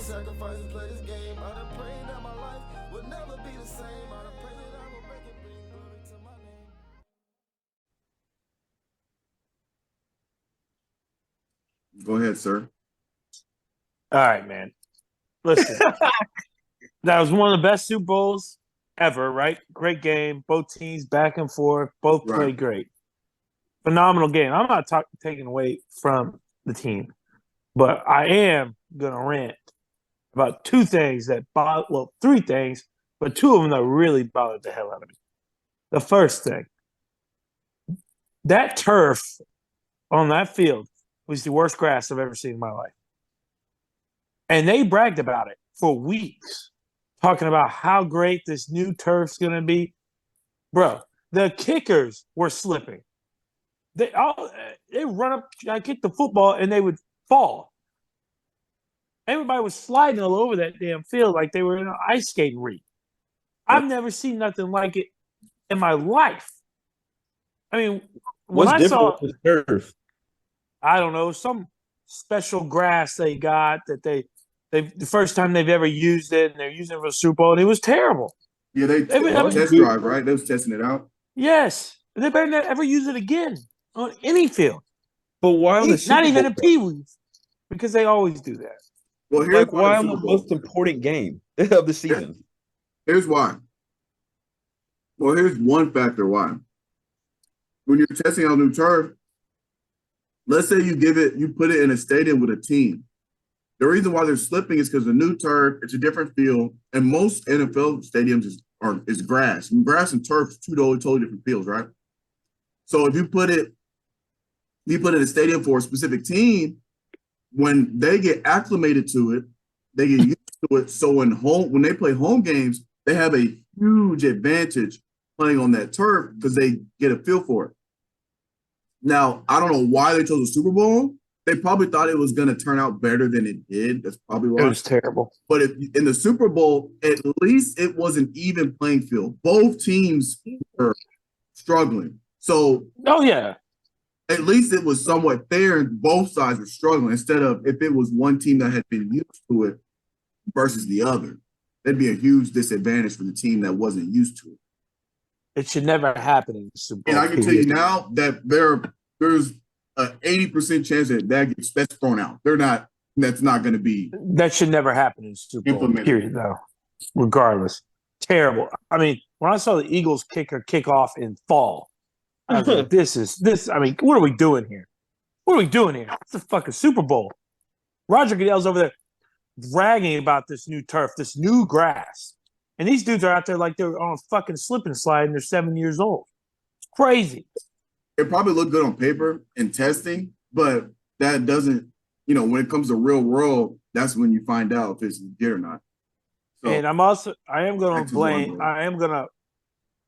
sacrifices, play this game. I done prayed that my life would never be the same. I done prayed that I will make it bring glory to my name. Go ahead, sir. All right, man. Listen, that was one of the best Super Bowls ever, right? Great game. Both teams back and forth. Both played great. Phenomenal game. I'm not taking away from the team, but I am going to rant about two things three things, but two of them that really bothered the hell out of me. The first thing, that turf on that field was the worst grass I've ever seen in my life. And they bragged about it for weeks, talking about how great this new turf's going to be. Bro, the kickers were slipping. They run up, kick the football, and they would fall. Everybody was sliding all over that damn field like they were in an ice skating rink. I've never seen nothing like it in my life. I mean, when I saw turf? I don't know, some special grass they got that they the first time they've ever used it, and they're using it for the Super Bowl, and it was terrible. Yeah, they test drive, right? They was testing it out. Yes. They better not ever use it again on any field. But why on the Super not even Bowl? in Pee-wees, because they always do that. Well, here's why on the most important game of the season? Here's why. Well, here's one factor why. When you're testing out new turf, let's say you put it in a stadium with a team. The reason why they're slipping is because the new turf, it's a different field, and most NFL stadiums is grass. And grass and turf is two totally different fields, right? So if you put it in a stadium for a specific team, when they get acclimated to it, they get used to it. So when they play home games, they have a huge advantage playing on that turf because they get a feel for it. Now, I don't know why they chose a Super Bowl. They probably thought it was going to turn out better than it did. That's probably why. It was terrible. But in the Super Bowl, at least it was an even playing field. Both teams were struggling. So, at least it was somewhat fair and both sides were struggling instead of if it was one team that had been used to it versus the other. That'd be a huge disadvantage for the team that wasn't used to it. It should never happen in the Super Bowl. And I can tell you now that there's an 80% chance that gets thrown out. That's not going to be. That should never happen in the Super Bowl, period, though. Regardless. Terrible. I mean, when I saw the Eagles kicker kick off and fall, I was like, what are we doing here? What are we doing here? It's a fucking Super Bowl. Roger Goodell's over there bragging about this new turf, this new grass. And these dudes are out there like they're on a fucking slip and slide and they're 7 years old. It's crazy. It probably looked good on paper and testing, but that doesn't, when it comes to real world, that's when you find out if it's legit or not. So, and I am going to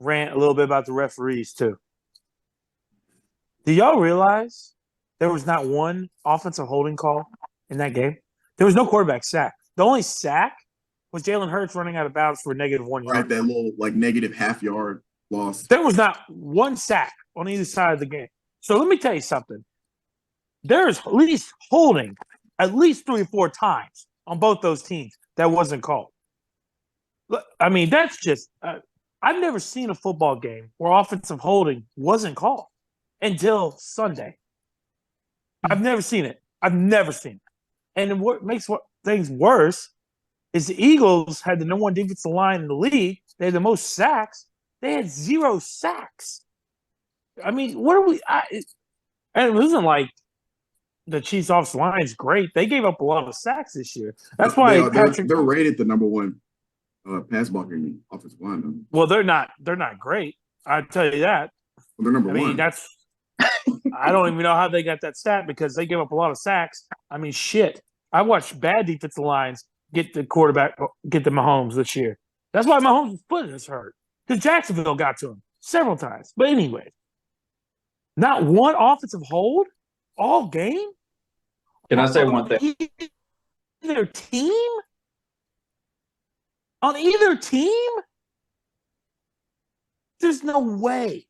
rant a little bit about the referees too. Do y'all realize there was not one offensive holding call in that game? There was no quarterback sack. The only sack was Jalen Hurts running out of bounds for a -1 yard. Right, that little negative half-yard loss. There was not one sack on either side of the game. So let me tell you something. There's at least holding at least 3 or 4 times on both those teams that wasn't called. I mean, that's just I've never seen a football game where offensive holding wasn't called until Sunday. I've never seen it. And what makes things worse is the Eagles had the number 1 defensive line in the league. They had the most sacks. They had 0 sacks. I mean, what are we? And it wasn't like the Chiefs' offensive line is great. They gave up a lot of sacks this year. That's why they're rated the number 1 pass blocking offensive line. Though. Well, they're not great. I tell you that. Well, they're number 1. I mean, that's. I don't even know how they got that stat because they gave up a lot of sacks. I mean, shit. I watched bad defensive lines get the Mahomes this year. That's why Mahomes' foot is hurt. Because Jacksonville got to him several times. But anyway, not one offensive hold all game? Can I say one thing? Either team? On either team? There's no way.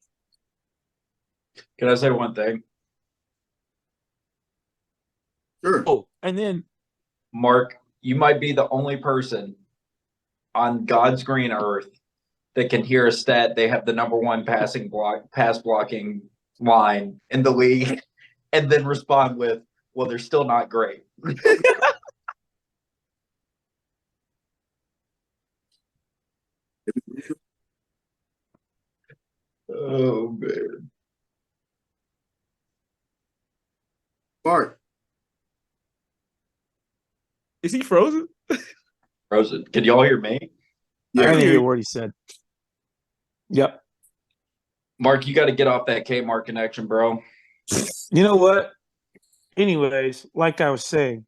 Can I say one thing? Sure. Oh, and then Marc, you might be the only person on God's green earth that can hear a stat. They have the number one pass blocking line in the league, and then respond with, "Well, they're still not great." Oh man, Mark, Is he frozen? Rosen, can y'all hear me? I yeah, didn't hear what he said. Yep. Mark, you got to get off that Kmart connection, bro. You know what? Anyways, like I was saying.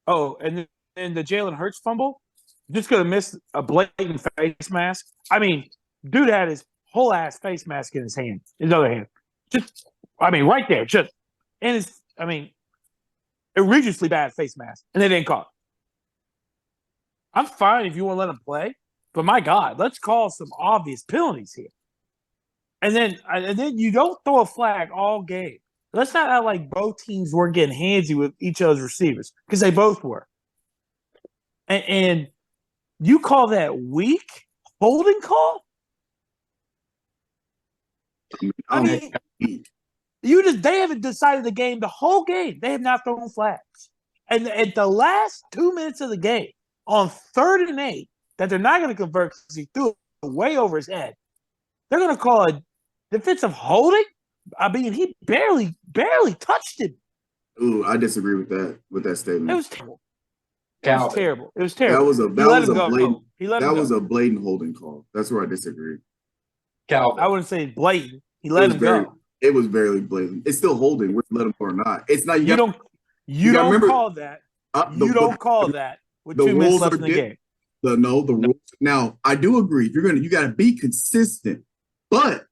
Oh, and then the Jalen Hurts fumble, just gonna miss a blatant face mask. I mean, dude had his whole ass face mask in his hand, his other hand. Just, I mean, right there, just and it's, I mean, egregiously bad face mask, and they didn't call it. I'm fine if you want to let him play, but my God, let's call some obvious penalties here. And then you don't throw a flag all game. Let's not act like both teams weren't getting handsy with each other's receivers, because they both were. And you call that weak holding call? I mean, they haven't decided the game the whole game. They have not thrown flags. And at the last 2 minutes of the game, on 3rd and 8, that they're not going to convert because he threw it way over his head, they're going to call a defensive holding? I mean, he barely touched him. Ooh, I disagree with that statement. It was terrible. It Calvin. was terrible. It was terrible. That was a blatant holding call. That's where I disagree. Calvin. I wouldn't say blatant. He let him go. It was barely blatant. It's still holding, whether let him go or not. It's not. You don't call that. You don't call that with 2 minutes left in the game. The rules. Now, I do agree. You got to be consistent, but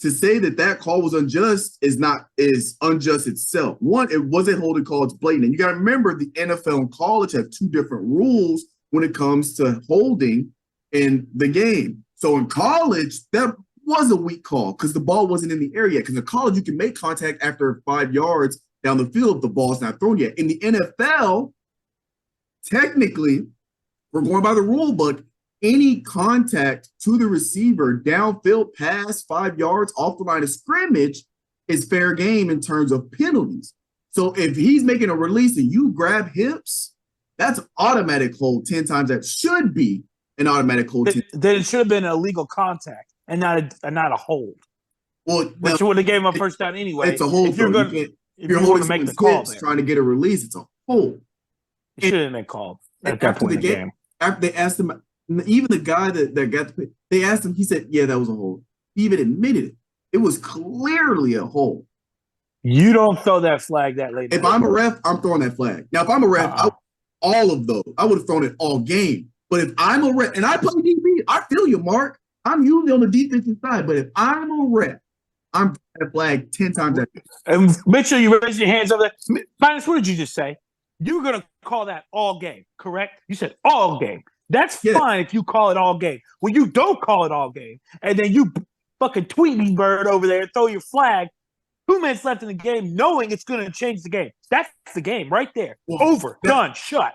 to say that call was unjust is unjust itself. One, it wasn't holding call, it's blatant. And you got to remember the NFL and college have two different rules when it comes to holding in the game. So in college, that was a weak call because the ball wasn't in the area. Because in college, you can make contact after 5 yards down the field if the ball's not thrown yet. In the NFL, technically, we're going by the rule book. Any contact to the receiver, downfield pass, 5 yards off the line of scrimmage is fair game in terms of penalties. So if he's making a release and you grab hips, that's automatic hold 10 times. That should be an automatic hold. Then it should have been an illegal contact and not a hold. Well, which would have gave him a first down anyway. It's a hold. If you're going to make the call, trying to get a release, it's a hold. It should have been called at that point in the game. After they asked him, even the guy that got the pick, they asked him, he said, yeah, that was a hold. He even admitted it. It was clearly a hold. You don't throw that flag that late. If I'm a ref, I'm throwing that flag. Now, if I'm a ref, all of those, I would have thrown it all game. But if I'm a ref, and I play DB, I feel you, Mark. I'm usually on the defensive side. But if I'm a ref, I'm throwing that flag 10 times that. And make sure you raise your hands over there. Finis, what did you just say? You were going to call that all game, correct? You said all game. That's fine if you call it all game. When you don't call it all game, and then you fucking Tweety bird over there, throw your flag, 2 minutes left in the game, knowing it's going to change the game. That's the game right there. Over, done, shut.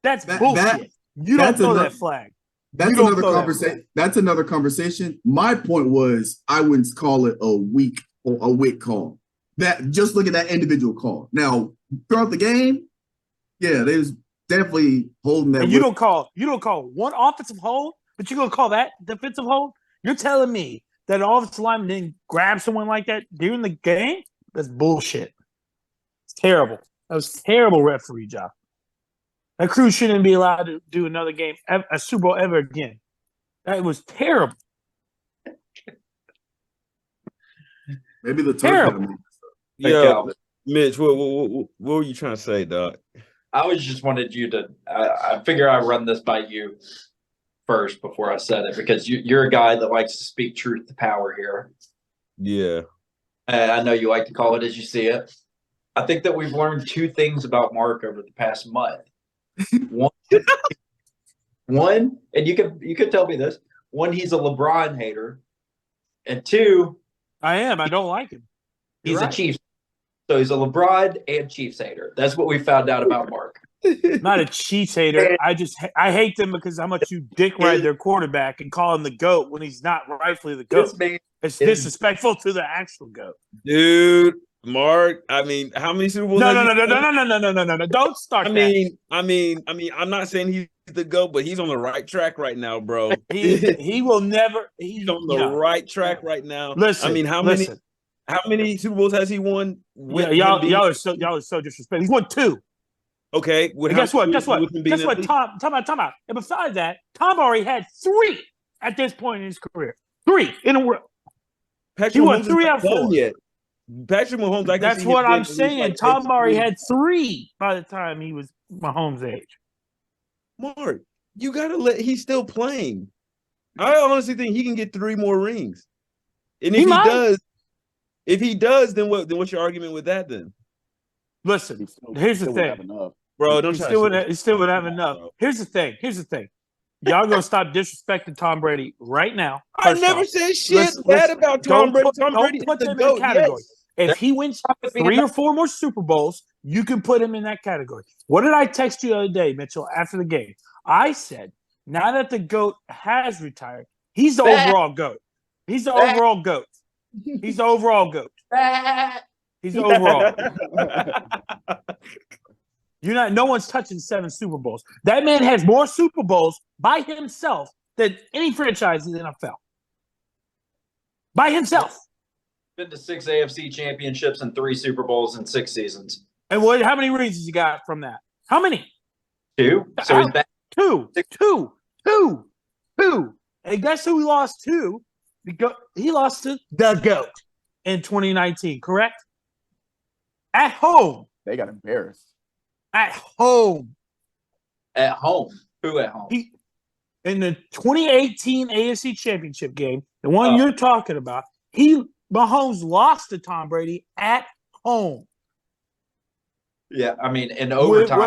That's bullshit. You don't throw that flag. That's another conversation. That's another conversation. My point was I wouldn't call it a weak call. That just look at that individual call. Now throughout the game, yeah, there's definitely holding that. And you don't call one offensive hold, but you're gonna call that defensive hold? You're telling me that an offensive lineman didn't grab someone like that during the game? That's bullshit. It's terrible. That was terrible referee job. That crew shouldn't be allowed to do another game, a Super Bowl ever again. That was terrible. Maybe the terrible. Yeah, Mitch, what were you trying to say, dog? I was just wanted you to. I figure I run this by you first before I said it because you're a guy that likes to speak truth to power here. Yeah, I know you like to call it as you see it. I think that we've learned two things about Mark over the past month. One, and you could tell me this. One, he's a LeBron hater, and two, I am. I don't like him. He's a Chiefs. So he's a LeBron and Chiefs hater. That's what we found out about Mark. Not a Chiefs hater. I hate them because how much you dick ride their quarterback and call him the GOAT when he's not rightfully the GOAT. This man It's is- disrespectful to the actual GOAT. Dude, Mark. I mean, how many Super Bowls? No. has he Don't start I that. mean, I'm not saying he's the GOAT, but he's on the right track right now, bro. He will never. He's on the right track right now. Listen, I mean, how many Super Bowls has he won? Yeah, y'all are so disrespectful. He's won 2. Okay. And guess what? Tom out. And besides that, Tom already had 3 at this point in his career. 3 in a row. He won 3 out of 4. Yet. Patrick Mahomes. That's what I'm saying. Tom already had 3 by the time he was Mahomes' age. Mark, you gotta he's still playing. I honestly think he can get 3 more rings. And if he does, then what's your argument with that then? Listen, here's the thing. Bro, He still would have enough. Bro. Here's the thing. Y'all gonna stop disrespecting Tom Brady right now. I never said shit bad about Tom Brady. Tom Brady Don't put is the them in GOAT, the category. yes. If he wins 3 or 4 more Super Bowls, you can put him in that category. What did I text you the other day, Mitchell, after the game? I said, now that the GOAT has retired, he's the overall GOAT. He's the overall GOAT. He's the overall GOAT. He's the overall. No one's touching 7 Super Bowls. That man has more Super Bowls by himself than any franchise in the NFL. By himself. Been to 6 AFC championships and 3 Super Bowls in 6 seasons. And how many rings has he got from that? How many? 2. So he's back. 2. And guess who he lost to? He lost to the GOAT in 2019, correct? At home. They got embarrassed. At home. At home. Who at home? In the 2018 AFC Championship game, the one you're talking about, Mahomes lost to Tom Brady at home. Yeah, I mean, in overtime.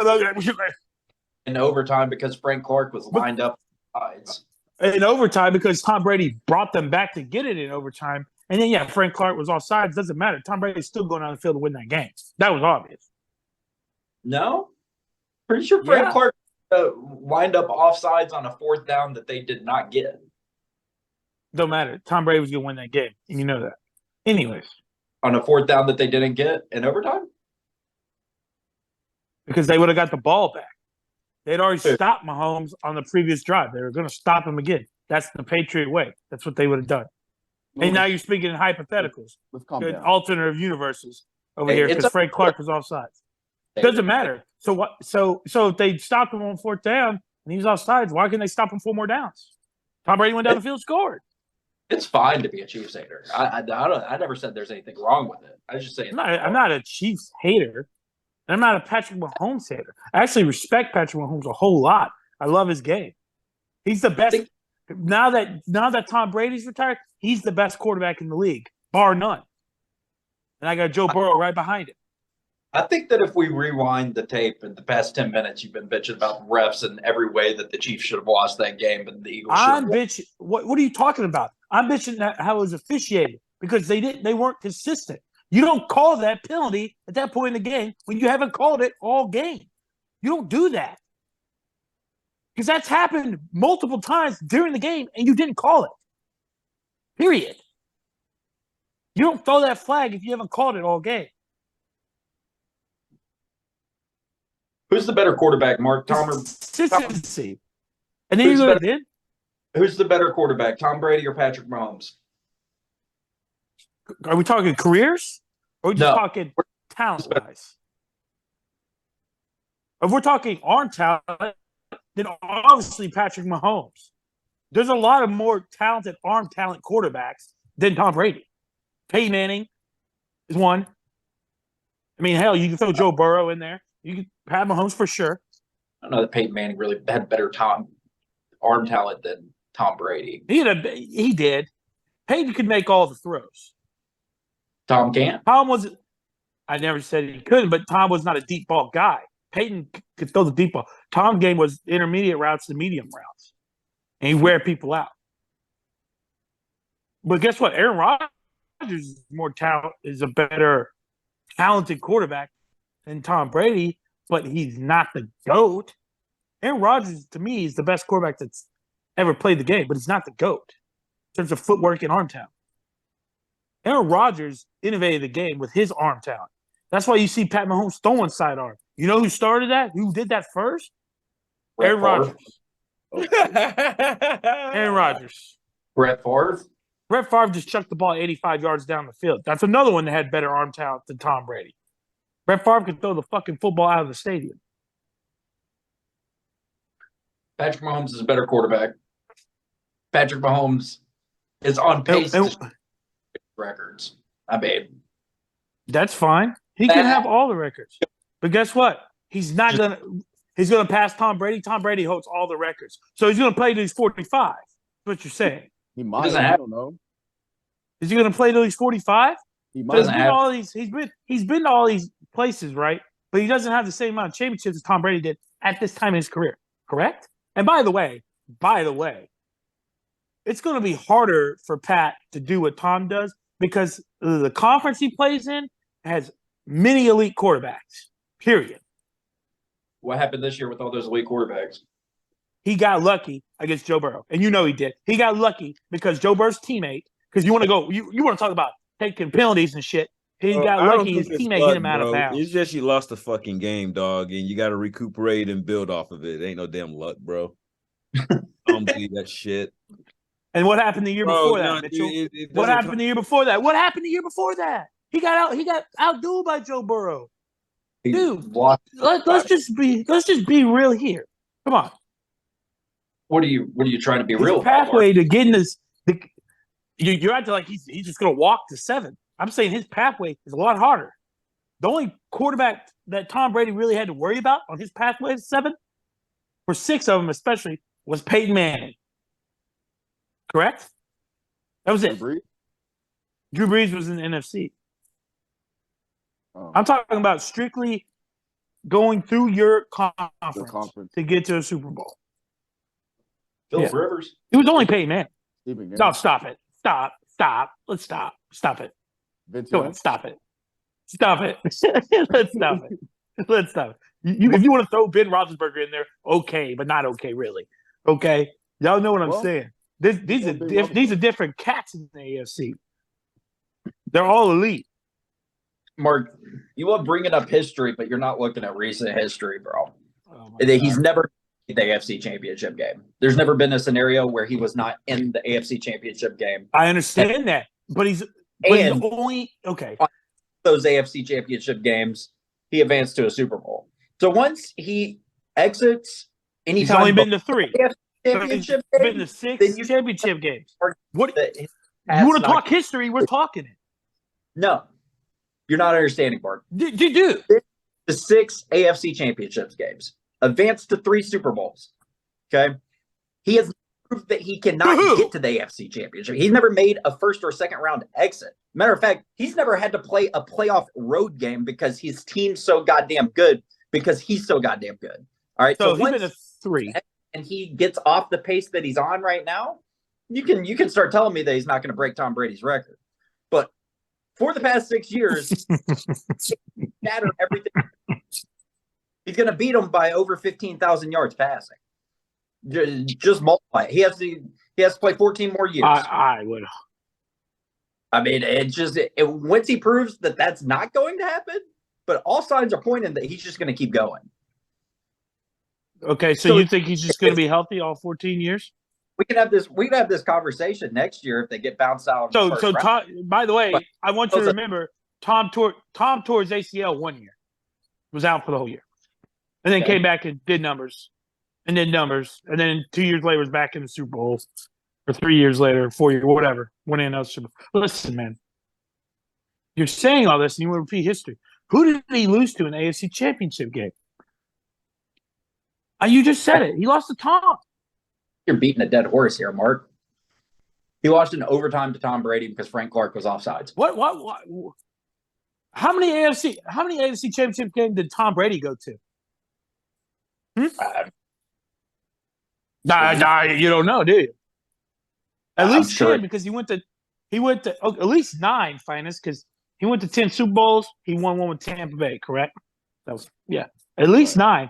In overtime because Frank Clark was lined up sides. In overtime because Tom Brady brought them back to get it in overtime. And then, Frank Clark was offsides. Doesn't matter. Tom Brady's still going on the field to win that game. That was obvious. No? Pretty sure Frank Clark lined up offsides on a 4th down that they did not get. Don't matter. Tom Brady was going to win that game. And you know that. Anyways. On a 4th down that they didn't get in overtime? Because they would have got the ball back. They'd already stopped Mahomes on the previous drive. They were going to stop him again. That's the Patriot way. That's what they would have done. And now you're speaking in hypotheticals. Let's calm down. Alternative universes over here because Frank Clark was offsides. Doesn't matter. So what? So if they stopped him on 4th down and he was offsides, why can't they stop him 4 more downs? Tom Brady went down the field, scored. It's fine to be a Chiefs hater. I never said there's anything wrong with it. I was just saying. I'm not a Chiefs hater. I'm not a Patrick Mahomes hater. I actually respect Patrick Mahomes a whole lot. I love his game. He's the best. Now that Tom Brady's retired, he's the best quarterback in the league, bar none. And I got Joe Burrow right behind him. I think that if we rewind the tape in the past 10 minutes, you've been bitching about refs and every way that the Chiefs should have lost that game, but the Eagles should have. I'm bitching. What are you talking about? I'm bitching that how it was officiated because they weren't consistent. You don't call that penalty at that point in the game when you haven't called it all game. You don't do that. Because that's happened multiple times during the game and you didn't call it. Period. You don't throw that flag if you haven't called it all game. Who's the better quarterback, Mark? Tom or Consistency. And then you go to Who's the better quarterback, Tom Brady or Patrick Mahomes? Are we talking careers? Or are we just talking talent-wise? If we're talking arm talent, then obviously Patrick Mahomes. There's a lot of more talented arm talent quarterbacks than Tom Brady. Peyton Manning is one. I mean, hell, you can throw Joe Burrow in there. You can have Mahomes for sure. I don't know that Peyton Manning really had better arm talent than Tom Brady. He did. Peyton could make all the throws. Tom can't. I never said he couldn't, but Tom was not a deep ball guy. Peyton could throw the deep ball. Tom's game was intermediate routes to medium routes. And he'd wear people out. But guess what? Aaron Rodgers is a better talented quarterback than Tom Brady. but he's not the GOAT. Aaron Rodgers, to me, is the best quarterback that's ever played the game, but he's not the GOAT in terms of footwork and arm talent. Aaron Rodgers innovated the game with his arm talent. That's why you see Pat Mahomes throwing sidearm. You know who started that? Who did that first? Aaron Rodgers. Aaron Rodgers. Brett Favre. Brett Favre just chucked the ball 85 yards down the field. That's another one that had better arm talent than Tom Brady. Brett Favre could throw the fucking football out of the stadium. Patrick Mahomes is a better quarterback. Patrick Mahomes is on pace to records. I mean, that's fine. He can have all the records. But guess what? He's gonna pass Tom Brady. Tom Brady holds all the records. So he's gonna play till he's 45. That's what you're saying. He might. I don't know. Is he gonna play till he's 45? He So might. he's been to all these places, right? But he doesn't have the same amount of championships as Tom Brady did at this time in his career, correct? And by the way, it's going to be harder for Pat to do what Tom does because the conference he plays in has many elite quarterbacks, period. what happened this year with all those elite quarterbacks? He got lucky against Joe Burrow. And you know he did. He got lucky because Joe Burrow's teammate, because you want to talk about taking penalties and shit. He got lucky his teammate hit him out of bounds. It's just you lost the fucking game, dog, and you got to recuperate and build off of it. Ain't no damn luck, bro. I don't believe that shit. And what happened the year before that, Mitchell? What happened the year before that? What happened the year before that? He got outdueled by Joe Burrow. Dude, let's just be real here. Come on. What are you trying to be real about? Pathway to getting this. You're acting like he's just going to walk to 7. I'm saying his pathway is a lot harder. The only quarterback that Tom Brady really had to worry about on his pathway to 7, for 6 of them especially, was Peyton Manning. Correct? That was it. Drew Brees was in the NFC. I'm talking about strictly going through your conference to get to a Super Bowl. Philip Rivers. It was only Peyton Manning. No, stop it. Stop. Let's stop. Stop it. Go ahead. Stop it. Stop it. Let's stop it. Let's stop it. If you want to throw Ben Roethlisberger in there, okay, but not okay, really. Okay? Y'all know what I'm saying. These are different cats in the AFC. They're all elite. Mark, you love bringing up history, but you're not looking at recent history, bro. He's never in the AFC Championship game. There's never been a scenario where he was not in the AFC Championship game. I understand that, but he's only okay. Those AFC Championship games, he advanced to a Super Bowl. So once he exits, and he's only been to 3. Championship so been to 6 championship games. What? You want to talk history? We're talking it. No, you're not understanding, Mark. You do. The 6 AFC Championships games, advanced to 3 Super Bowls. Okay, he has proved that he cannot get to the AFC Championship. He's never made a first or second round exit. Matter of fact, he's never had to play a playoff road game because his team's so goddamn good. Because he's so goddamn good. All right, so he's been a 3. And he gets off the pace that he's on right now, you can start telling me that he's not going to break Tom Brady's record. But for the past 6 years, shatter everything. He's going to beat him by over 15,000 yards passing. Just multiply it. He has to play 14 more years. I would. I mean, once he proves that that's not going to happen, but all signs are pointing that he's just going to keep going. Okay, so you think he's just going to be healthy all 14 years? We can have this conversation next year if they get bounced out. So Tom, by the way, I want you to remember Tom tore his ACL 1 year, was out for the whole year, and then came back and did numbers, and then 2 years later was back in the Super Bowl, or 3 years later, 4 years, whatever, winning another Super Bowl. Listen, man, you're saying all this, and you want to repeat history. Who did he lose to in the AFC Championship game? You just said it. He lost to Tom. You're beating a dead horse here, Mark. He lost in overtime to Tom Brady because Frank Clark was offsides. What? How many AFC Championship games did Tom Brady go to? You don't know, do you? At least 10, because he went to at least 9 finals, because he went to 10 Super Bowls. He won one with Tampa Bay, correct? That was At least 9.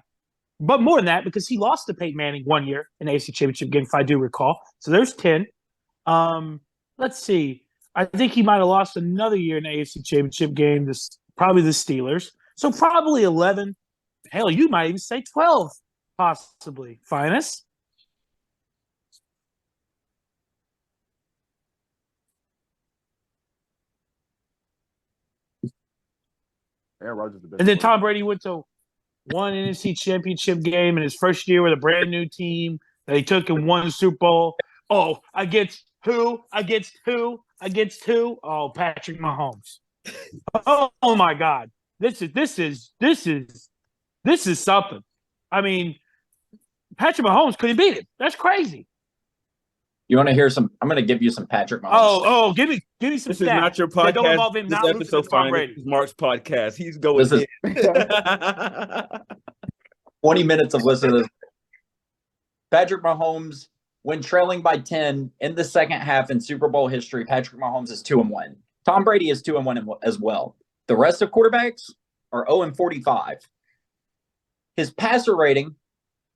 But more than that, because he lost to Peyton Manning 1 year in the AFC Championship game, if I do recall. So there's 10. Let's see. I think he might have lost another year in the AFC Championship game, probably the Steelers. So probably 11. Hell, you might even say 12, possibly. Finis. Aaron Rodgers is the best. And then Tom Brady went to one NFC Championship game in his first year with a brand new team that he took and won the Super Bowl. Oh, against who? Against who? Against who? Oh, Patrick Mahomes. Oh my God. This is something. I mean, Patrick Mahomes couldn't beat him. That's crazy. You want to hear some? I'm going to give you some Patrick Mahomes. Oh, give me some This stats. is not your podcast. Don't involve him This not losing episode to Tom fine. Brady. This is Mark's podcast. He's going. This is 20 minutes of listening. Patrick Mahomes, when trailing by 10 in the second half in Super Bowl history, Patrick Mahomes is 2-1. Tom Brady is 2-1 as well. The rest of quarterbacks are 0-45. His passer rating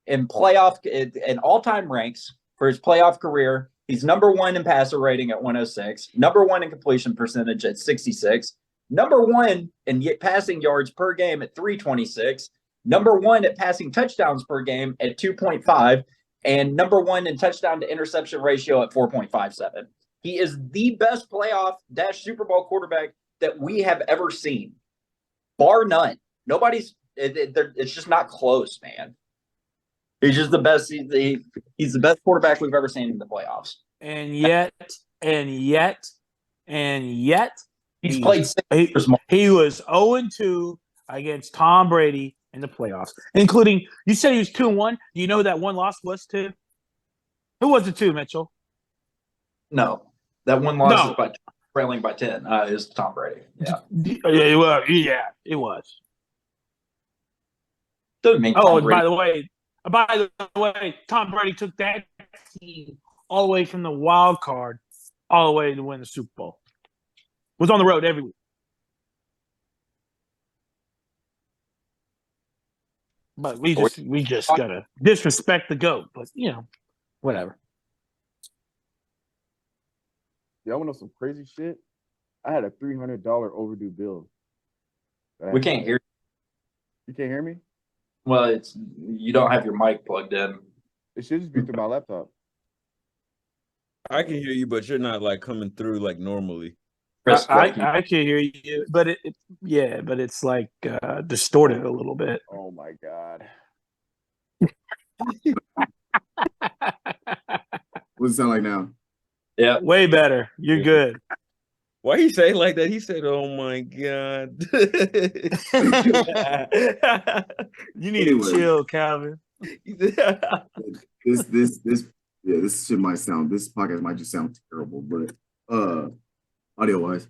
in all-time ranks for his playoff career, he's number 1 in passer rating at 106, number 1 in completion percentage at 66, number 1 in passing yards per game at 326, number 1 at passing touchdowns per game at 2.5, and number 1 in touchdown to interception ratio at 4.57. He is the best playoff / Super Bowl quarterback that we have ever seen, bar none. It's just not close, man. He's just the best. He's the best quarterback we've ever seen in the playoffs. And yet, He's played 6 years more. he was 0-2 against Tom Brady in the playoffs, including, you said he was 2-1. Do you know who that one loss was to? Who was it to, Mitchell? No, that one loss is by trailing by 10 is Tom Brady. Yeah. It was. Doesn't mean Oh, Tom and by the way, Tom Brady took that team all the way from the wild card all the way to win the Super Bowl. Was on the road every week. But we just gotta disrespect the GOAT. But whatever. Y'all want to know some crazy shit? I had a $300 overdue bill. We can't hear you. You can't hear me? Well, you don't have your mic plugged in. It should just be through my laptop. I can hear you, but you're not like coming through like normally. Chris, I can hear you, but it's like distorted a little bit. Oh my God. What does it sound like now? Yeah. Way better. You're good. Why he say it like that? He said, "Oh my God." You need to chill, Calvin. This shit might sound. This podcast might just sound terrible, but audio wise.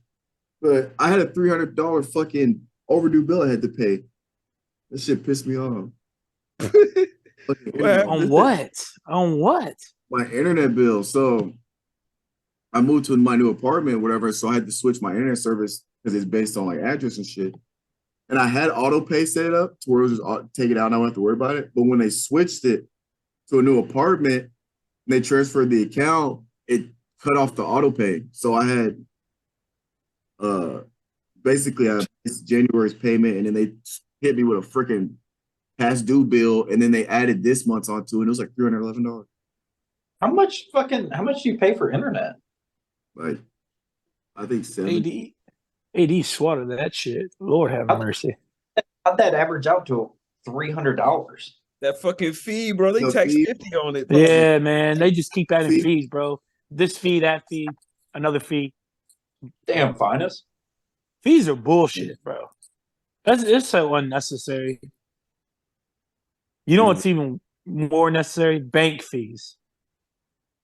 But I had a $300 fucking overdue bill I had to pay. That shit pissed me off. On what? On what? My internet bill. So I moved to my new apartment, whatever. So I had to switch my internet service because it's based on like address and shit. And I had auto pay set up to where it was just take it out and I don't have to worry about it. But when they switched it to a new apartment and they transferred the account, it cut off the auto pay. So I had basically it's January's payment, and then they hit me with a freaking past due bill, and then they added this month's onto it, and it was like $311. How much do you pay for internet? Like, I think 70. AD swatted that shit. Lord have mercy. How'd that average out to $300? That fucking fee, bro. They tax 50 on it. Bro. Yeah, man. They just keep adding fees, bro. This fee, that fee, another fee. Damn, Finis. Fees are bullshit, bro. It's so unnecessary. You know what's even more necessary? Bank fees.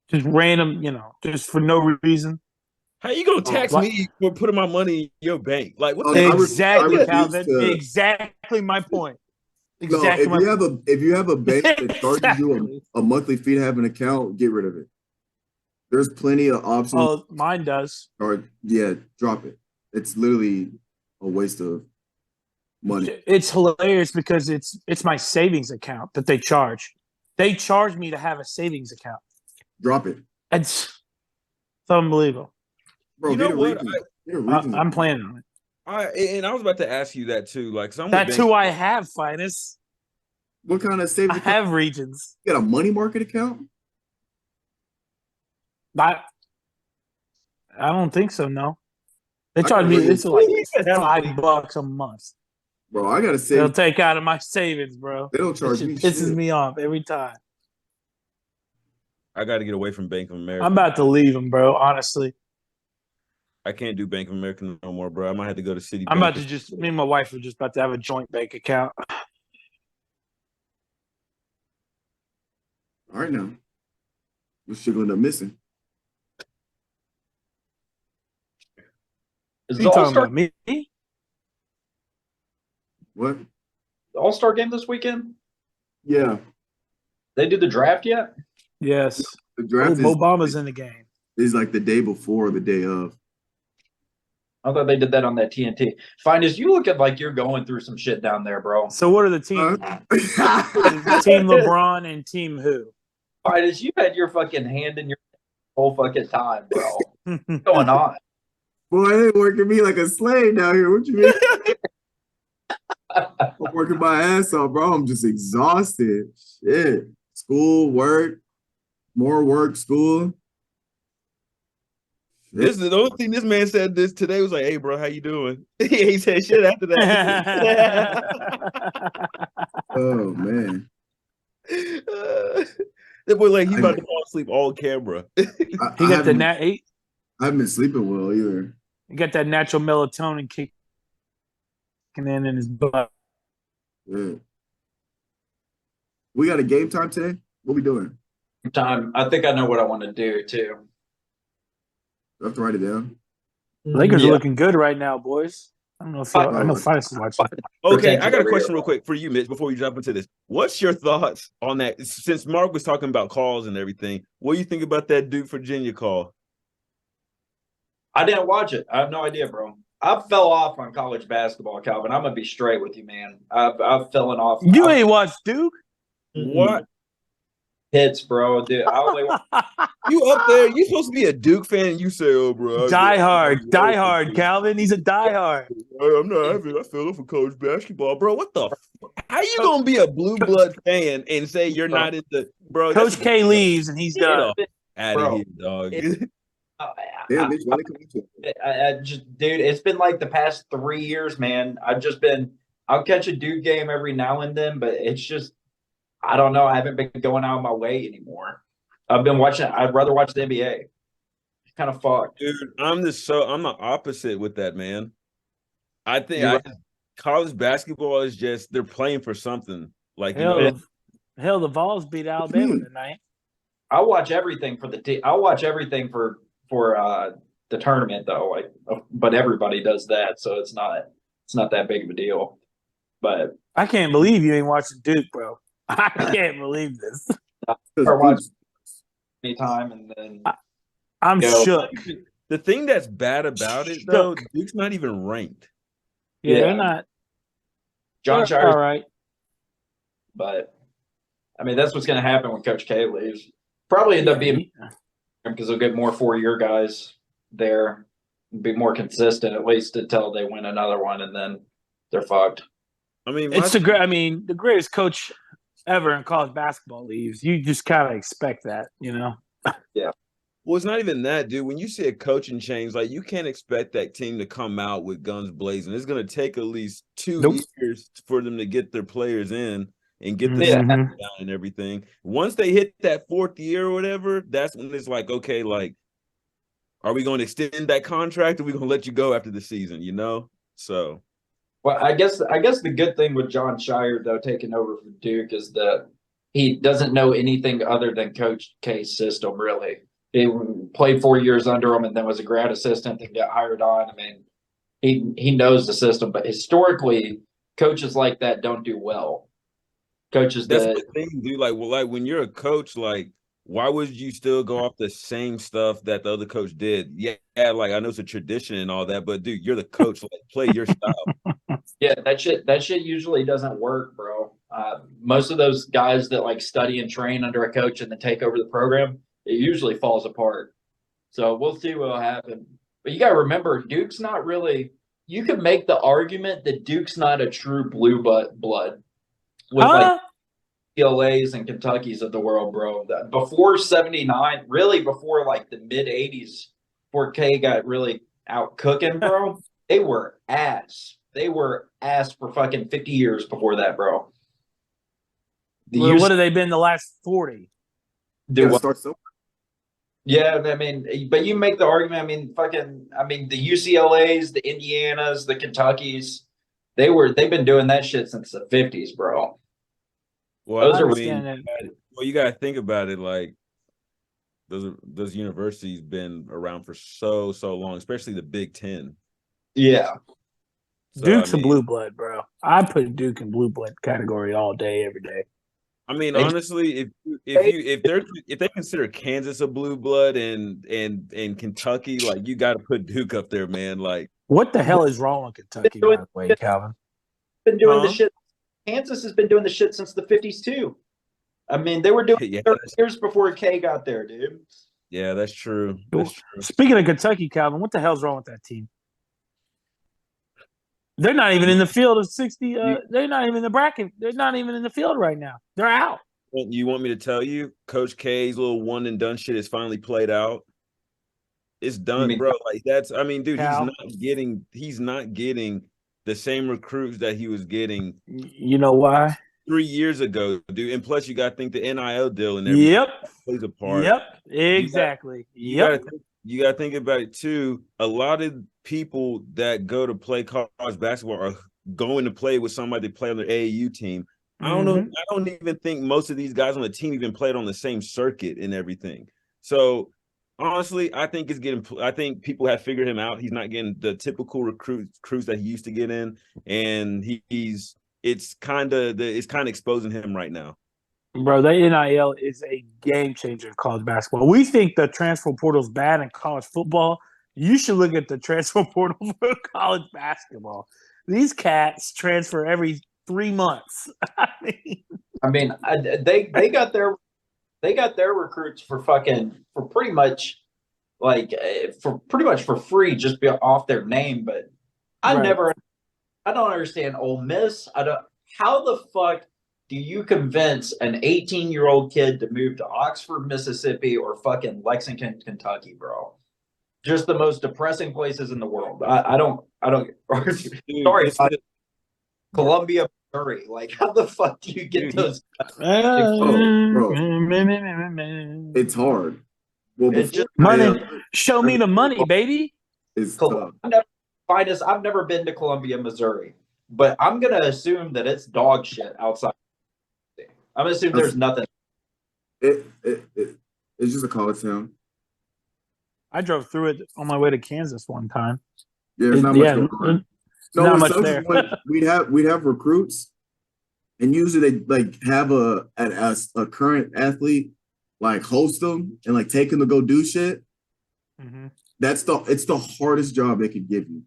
Just random, just for no reason. How you gonna tax me for putting my money in your bank? Like what? Exactly, Calvin. Exactly my point. Exactly. No, if you have a bank that charges you a monthly fee to have an account, get rid of it. There's plenty of options. Oh, mine does. Or drop it. It's literally a waste of money. It's hilarious because it's my savings account that they charge. They charge me to have a savings account. Drop it, It's unbelievable. bro. You know Get a what? region. Get a region. I'm planning on it. I was about to ask you that too. Like, 'cause I'm with That's Ben. who I have, Finis. What kind of I savings account? have regions. You got a money market account? I don't think so. No, they I charge got me. regular- It's like He said have $5 a month. Bro, I gotta They'll save. take out of my savings, bro. They don't That charge shit me pisses shit. me off every time. I got to get away from Bank of America. I'm about to leave them, bro. Honestly, I can't do Bank of America no more, bro. I might have to go to Citibank. I'm about to just. Me and my wife are just about to have a joint bank account. All right now. What shit gonna end up missing? Is What the you talking All-Star about? Me? What? All-Star game this weekend? Yeah. They do the draft yet? Yes. The Oh, draft Obama's in the game. is like the day before or the day of. I thought they did that on that TNT. Finis, you look like you're going through some shit down there, bro. So what are the teams? Team LeBron and Team who? Finis, you had your fucking hand in your whole fucking time, bro. What's going on? Boy, they working me like a slave down here. What you mean? I'm working my ass off, bro. I'm just exhausted. Shit. School, work, school. This is the only thing this man said this today was like, "Hey, bro, how you doing?" He said shit after that. Oh man. That boy like he's about to fall asleep all camera. He got the I haven't been sleeping well either. he got that natural melatonin kicking in his butt. Yeah. We got a game time today? What we doing? Time. I think I know what I want to do too. I have to write it down. Lakers are looking good right now, boys. I don't know if I know Finis is watching. Okay, I got a question real quick for you, Mitch, before we jump into this. What's your thoughts on that? Since Mark was talking about calls and everything, what do you think about that Duke Virginia call? I didn't watch it. I have no idea, bro. I fell off on college basketball, Calvin. I'm gonna be straight with you, man. I've fallen off. You ain't watched Duke? What? Hits, bro. Dude, I only You up there? You supposed to be a Duke fan, and you say, "Oh, bro, Die hard, Calvin. He's a diehard. I'm not. I fell off for college basketball, bro. What the? How you gonna be a blue blood fan and say you're not in the bro? Coach K leaves and he's done. Out of here, dog. Damn, bitch, why they come into it? I just, dude, it's been like the past 3 years, man. I'll catch a Duke game every now and then, but it's just, I don't know. I haven't been going out of my way anymore. I'd rather watch the NBA. It's kind of fucked. Dude, I'm the opposite with that, man. I think college basketball is just they're playing for something. Like Hell, the Vols beat Alabama tonight. I watch everything for the team. I watch everything for the tournament though. Like, but everybody does that, so it's not that big of a deal. But I can't believe you ain't watching Duke, bro. I can't believe this. I watch anytime, and then I'm shook. the thing that's bad about it though, Duke's not even ranked. Yeah, they're not. John They're Shire's all right. But I mean, that's what's going to happen when Coach K leaves. Probably end up being because they'll get more 4-year guys there, be more consistent at least until they win another one, and then they're fucked. I mean, it's the greatest coach ever in college basketball leaves. You just kind of expect that, you know? Yeah. Well, it's not even that, dude. When you see a coaching change, like you can't expect that team to come out with guns blazing. It's going to take at least 2 years for them to get their players in and get the staff down and everything. Once they hit that 4th year or whatever, that's when it's like, okay, like, are we going to extend that contract or are we going to let you go after the season, you know? So. Well, I guess the good thing with John Shire, though, taking over from Duke is that he doesn't know anything other than Coach K's system, really. He played 4 years under him and then was a grad assistant and got hired on. I mean, he knows the system, but historically, coaches like that don't do well. Coaches that's the thing, dude. Like when you're a coach, like why would you still go off the same stuff that the other coach did? Yeah, like I know it's a tradition and all that, but dude, you're the coach. Like, play your style. Yeah, that shit usually doesn't work, bro. Most of those guys that like study and train under a coach and then take over the program, it usually falls apart. So we'll see what'll happen. But you gotta remember, Duke's not really. You could make the argument that Duke's not a true blue blood with like UCLA's and Kentucky's of the world, bro. Before '79, really before like the mid '80s, before K got really out cooking, bro, they were ass. They were ass for fucking 50 years before that, bro. Well, what have they been the last 40? Yeah, I mean, but you make the argument. I mean, the UCLA's, the Indianas, the Kentuckys, they've been doing that shit since the 50s, bro. Well, you gotta think about it. Like those universities been around for so long, especially the Big Ten. Yeah. So, Duke's a blue blood, bro. I put Duke in blue blood category all day, every day. I mean, honestly, if they consider Kansas a blue blood and Kentucky, like you got to put Duke up there, man. Like, what the hell is wrong with Kentucky, by the way, Calvin? Been doing the shit. Kansas has been doing the shit since the 50s too. I mean, they were doing it 30 years before K got there, dude. Yeah, that's true. Speaking of Kentucky, Calvin, what the hell's wrong with that team? They're not even in the field of 60. They're not even in the bracket. They're not even in the field right now. They're out. You want me to tell you, Coach K's little one and done shit is finally played out? It's done, bro. Like that's. I mean, dude, he's not getting the same recruits that he was getting. You know why? 3 years ago, dude. And plus, you got to think the NIL deal and everything plays a part. Yep, exactly. You got to think about it too. A lot of people that go to play college basketball are going to play with somebody that play on their AAU team. I don't know. I don't even think most of these guys on the team even played on the same circuit and everything. So honestly, I think people have figured him out. He's not getting the typical recruits that he used to get in, and it's kind of exposing him right now. Bro, that NIL is a game changer in college basketball. We think the transfer portal is bad in college football. You should look at the transfer portal for college basketball. These cats transfer every 3 months. They got their recruits for pretty much for free, just be off their name. But I don't understand Ole Miss. How the fuck do you convince an 18-year-old kid to move to Oxford, Mississippi, or fucking Lexington, Kentucky, bro? Just the most depressing places in the world. I don't. Sorry, Columbia, Missouri. Like, how the fuck do you get those? Bro, it's hard. Well, it's just money. Show me the money, baby. It's tough. I've never been to Columbia, Missouri, but I'm gonna assume that it's dog shit outside. I'm gonna assume there's nothing. It's just a college town. I drove through it on my way to Kansas one time. Yeah, there's not much going on. Not much there. we'd have recruits, and usually they like have a current athlete like host them and like take them to go do shit. Mm-hmm. It's the hardest job they could give you.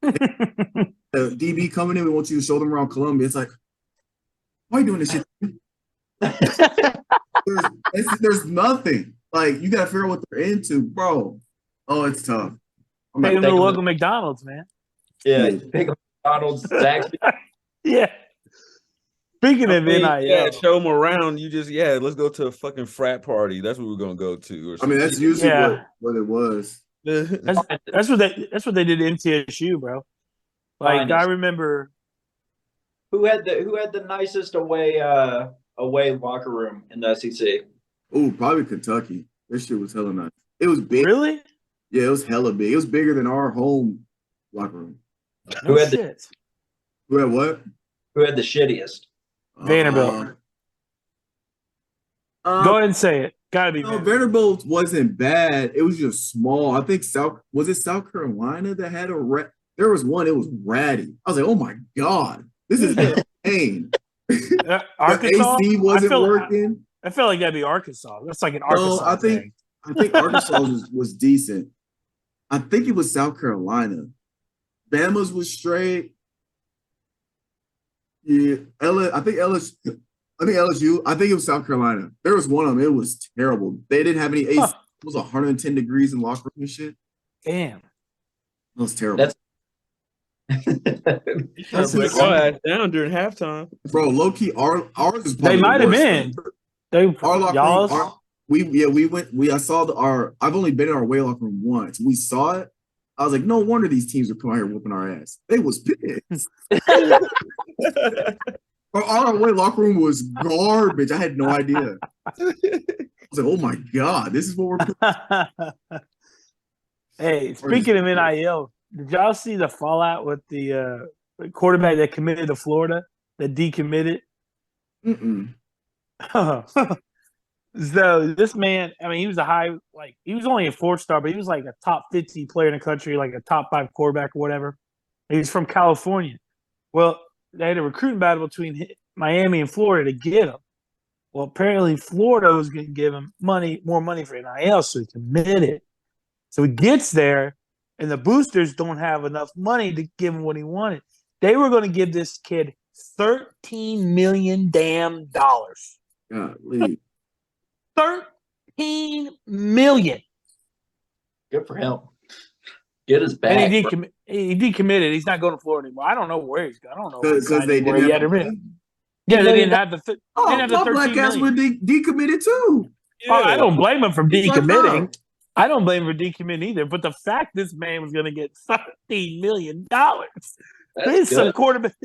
The DB coming in, we want you to show them around Columbia. It's like, why are you doing this shit? there's nothing. Like, you got to figure out what they're into, bro. Oh, it's tough. Take them to the local McDonald's, man. Yeah, take McDonald's, Zaxby. Yeah. Speaking of NIL. Show them around. Let's go to a fucking frat party. That's what we're going to go to. That's usually what it was. That's what they did in TSU, bro. Like, I remember. Who had the nicest away locker room in the SEC? Oh, probably Kentucky. This shit was hella nice. It was big. Really? Yeah, it was hella big. It was bigger than our home locker room. Who had what? Who had the shittiest? Vanderbilt. Go ahead and say it. Gotta be. Vanderbilt wasn't bad. It was just small. I think South Carolina that had there was one. It was ratty. I was like, oh my god, this is insane. Arkansas AC wasn't working. I feel like that'd be Arkansas. That's like an No, Arkansas thing. I think Arkansas was decent. I think it was South Carolina. Bama's was straight. Yeah, I think LSU. I think it was South Carolina. There was one of them. It was terrible. They didn't have any AC. Huh. It was 110 degrees in locker room and shit. Damn. It was terrible. That's break insane. our ass down during halftime. Bro, low key, ours is They probably might the have worst. been. They Our locker y'all's. room. We went. I saw our. I've only been in our away locker room once. We saw it. I was like, no wonder these teams are coming out here whooping our ass. They was pissed. Our away locker room was garbage. I had no idea. I was like, oh my God, this is what we're. Hey, speaking of NIL, did y'all see the fallout with the quarterback that committed to Florida, that decommitted? Mm-mm. So this man, I mean, he was he was only a 4-star, but he was like a top 50 player in the country, like a top 5 quarterback or whatever. He's from California. Well, they had a recruiting battle between Miami and Florida to get him. Well, apparently Florida was going to give him more money for NIL, so he committed. So he gets there, and the boosters don't have enough money to give him what he wanted. They were going to give this kid $13 million damn dollars. Golly. $13 million. Good for him. Get his back. And he decommitted. He's not going to Florida anymore. I don't know where he's going. I don't know Because they didn't have Yeah, they didn't have the. They didn't have the my 13 black ass would million. decommitted too. Oh, I don't blame him for He's like, decommitting. "Oh." I don't blame him for decommitting either. But the fact this man was going to get $13 million. This is a quarterback.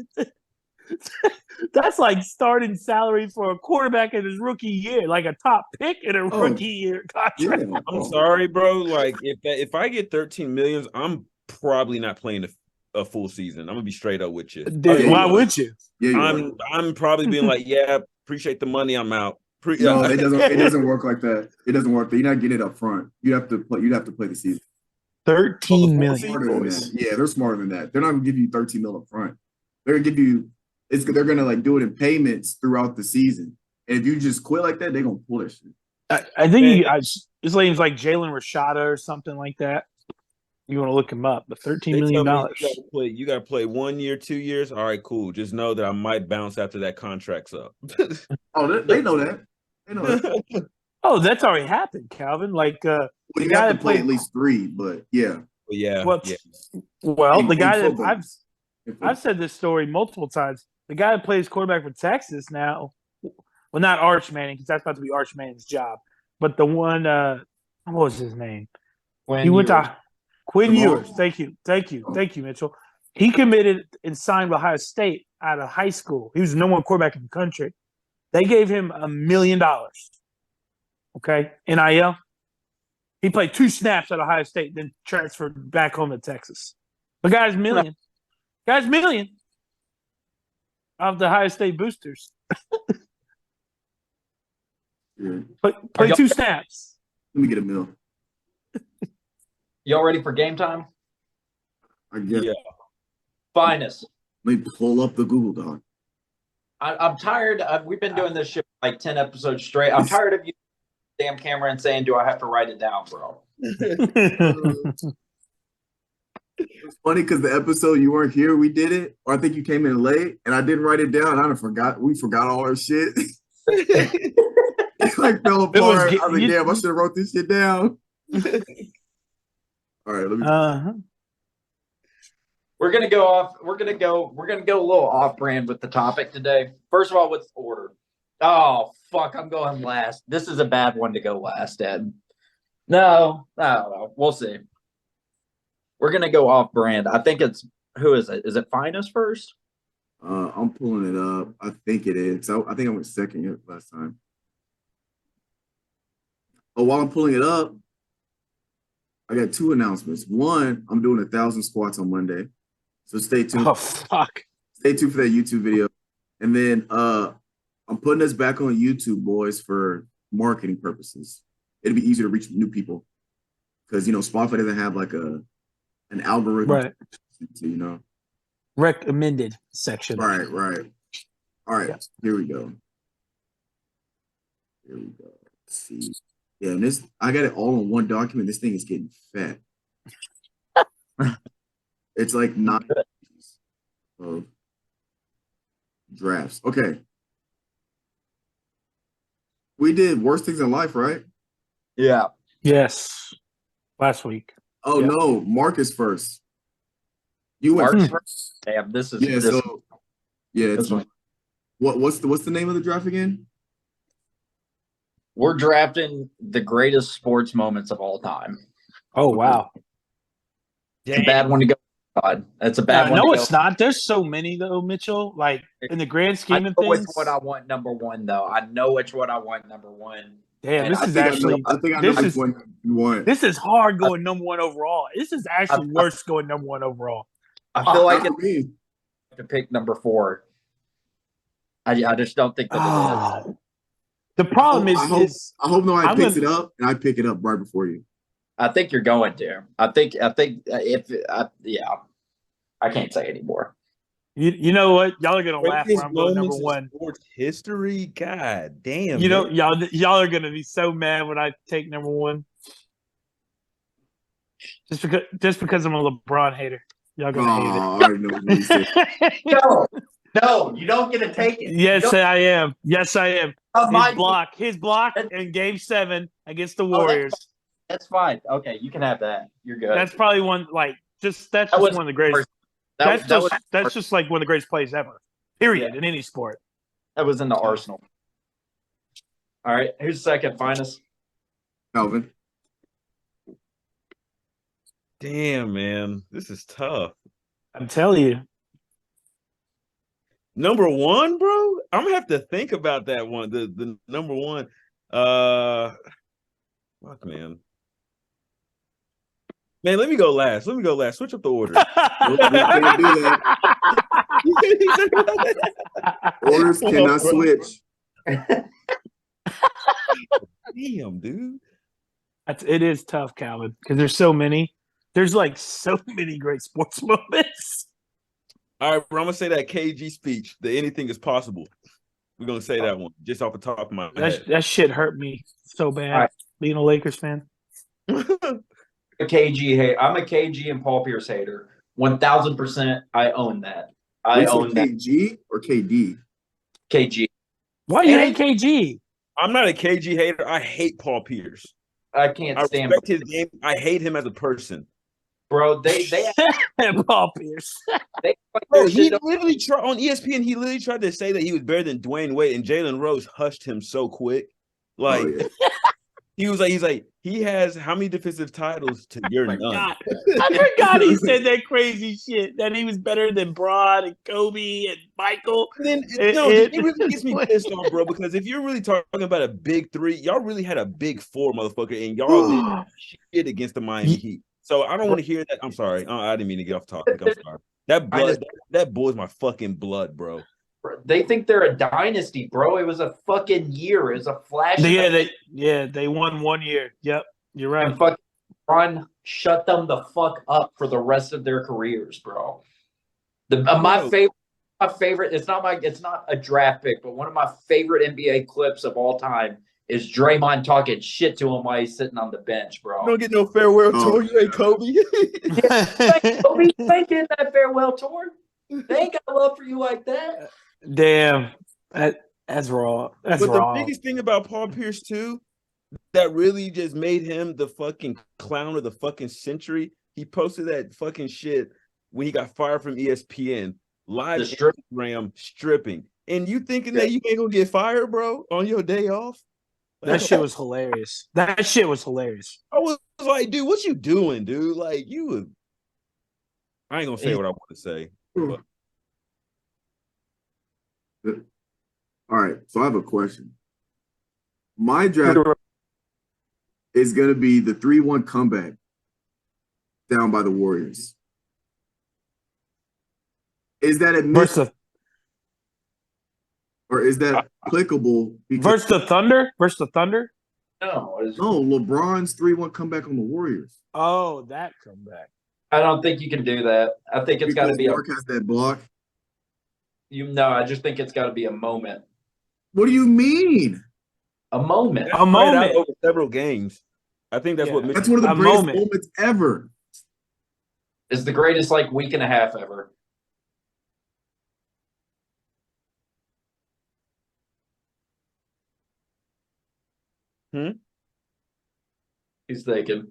That's like starting salary for a quarterback in his rookie year, like a top pick in a rookie year contract. Yeah. I'm sorry, bro. Like if I get 13 millions, I'm probably not playing a full season. I'm gonna be straight up with you. Dude, why would you? Yeah, I'm probably being like, yeah, appreciate the money. I'm out. No, it doesn't work like that. It doesn't work. You're not getting it up front. You have to play the season. 13 million. Smarter than that. Yeah, they're smarter than that. They're not gonna give you 13 mil up front. They're gonna give you they're gonna like do it in payments throughout the season. And if you just quit like that, they're gonna pull that shit. I think his name's like Jalen Rashada or something like that. You want to look him up, but $13 million. You got to play 1 year, 2 years. All right, cool. Just know that I might bounce after that contract's up. Oh, they know that. They know that. Oh, that's already happened, Calvin. Like the you guy have to that play played at least 3, but yeah. Yeah. Well, the guy that I've said this story multiple times. The guy that plays quarterback for Texas now, well, not Arch Manning, because that's about to be Arch Manning's job, but the one, what was his name? He went to Quinn Ewers. Thank you, Mitchell. He committed and signed with Ohio State out of high school. He was the number 1 quarterback in the country. They gave him $1 million. Okay, NIL. He played 2 snaps at Ohio State, then transferred back home to Texas. The guy's million. Guy's million of the Ohio State boosters. Yeah. Play 2 snaps. Let me get a meal. Y'all ready for game time? I guess. Yeah. Finis. Let me pull up the Google Doc. I'm tired. We've been doing this shit for like 10 episodes straight. I'm tired of you damn camera and saying, do I have to write it down, bro? It's funny because the episode you weren't here, we did it, or I think you came in late, and I didn't write it down. I forgot. We forgot all our shit. It like fell apart. I was like, damn, I should have wrote this shit down. All right, let me. We're gonna go off. We're gonna go a little off brand with the topic today. First of all, what's the order? Oh fuck, I'm going last. This is a bad one to go last, Ed. No. We'll see. We're gonna go off brand. I think it's who is it? Is it Finis first? I'm pulling it up. I think it is. I think I went second last time. Oh, while I'm pulling it up, I got 2 announcements. One, I'm doing 1,000 squats on Monday, so stay tuned. Oh fuck! Stay tuned for that YouTube video, and then I'm putting this back on YouTube, boys, for marketing purposes. It'll be easier to reach new people because Spotify doesn't have like an algorithm, right? Recommended section. Right. All right, Here we go. Here we go. Let's see. Yeah, and this I got it all in one document. This thing is getting fat. It's like 9 pages of drafts. Okay. We did worst things in life, right? Yeah. Yes. Last week. Oh Yep. no, Mark is first. You went Mark's first. Damn, this is Yeah, this, so yeah, it's this one. what's the name of the draft again? We're drafting the greatest sports moments of all time. Oh wow. It's a bad one to go. God, it's a bad one. No, to it's go. not. There's so many though, Mitchell. Like in the grand I scheme of know which things. one I want number one, though. I know which one I want number one. Damn, And this I is think actually. I think I know this which is one you want. this is hard going number one overall. This is actually worse going number one overall. I feel like Not for me. it's to pick number 4. I just don't think that it is. The problem I hope is nobody I'm picks gonna- it up and I pick it up right before you. I think you're going to. I think if yeah, I can't say anymore. you know what? Y'all are gonna laugh when Greatest I'm going number moments in one. sports history. God damn. You know, man. y'all are gonna be so mad when I take number one. Just because I'm a LeBron hater. Y'all Oh, gonna I already know what you said. hate it. No, you don't get to take it. Yes, I am. Yes, I am. My- His block in Game 7 against the Oh, that's Warriors. That's fine. Okay, you can have that. You're good. That's probably one like that's That just was one of the greatest. that That's just like one of the greatest plays ever. Period Yeah. in any sport. that was in the Arsenal. All right, who's second? Finest. Calvin. Damn, man. This is tough. I'm telling you. Number one, bro? I'm gonna have to think about that one. The number one. Fuck, man. Man, let me go last. Switch up the order. Nope, we can't do that. Orders cannot switch. Damn, dude. It is tough, Calvin, because there's so many. There's like so many great sports moments. All right, bro, I'm gonna say that KG speech, that anything is possible. We're gonna say that one just off the top of my head. That shit hurt me so bad. All right. Being a Lakers fan. A KG hate. I'm a KG and Paul Pierce hater. 1,000%. I own that. I Wait, so own that. KG or KD? KG. Why you And- hate KG? I'm not a KG hater. I hate Paul Pierce. I can't I stand respect his game. I hate him as a person. bro. They Paul Pierce. Bro, he literally tried on ESPN. He literally tried to say that he was better than Dwayne Wade, and Jalen Rose hushed him so quick. Like Oh, yeah. he's like he has how many defensive titles to your none? God. I forgot he said that crazy shit that he was better than Braun and Kobe and Michael. Then It really gets me pissed off, bro. Because if you're really talking about a big 3, y'all really had a big 4, motherfucker, and y'all did shit against the Miami Heat. So I don't want to hear that. I'm sorry, I didn't mean to get off topic. I'm sorry. That blood, that boils my fucking blood, bro. They think they're a dynasty, bro. It was a fucking year. It was a flash. They won 1 year. Yep, you're right. And fucking Ron shut them the fuck up for the rest of their careers, bro. My favorite. It's not a draft pick, but one of my favorite NBA clips of all time is Draymond talking shit to him while he's sitting on the bench, bro. You don't get no farewell Oh, tour. You ain't Kobe. Kobe ain't getting that farewell tour. They ain't got love for you like that. Damn, that's raw. That's But raw. the biggest thing about Paul Pierce too, that really just made him the fucking clown of the fucking century. He posted that fucking shit when he got fired from ESPN live Instagram stripping, and you thinking that you ain't gonna get fired, bro, on your day off? That shit was hilarious. That shit was hilarious. I was like, dude, what you doing, dude? Like you would. I ain't gonna say what I want to say. But. All right, so I have a question. My draft is going to be the 3-1 comeback down by the Warriors. Is that admissible or is that applicable? Versus the Thunder? No, No, LeBron's 3-1 comeback on the Warriors. Oh, that comeback. I don't think you can do that. I think it's got to be Marc has that block. I just think it's got to be a moment. What do you mean? A moment. A Spread out moment. over several games. I think that's what Yeah. makes That's one of the A greatest moment. moments ever. It's the greatest like week and a half ever. He's thinking.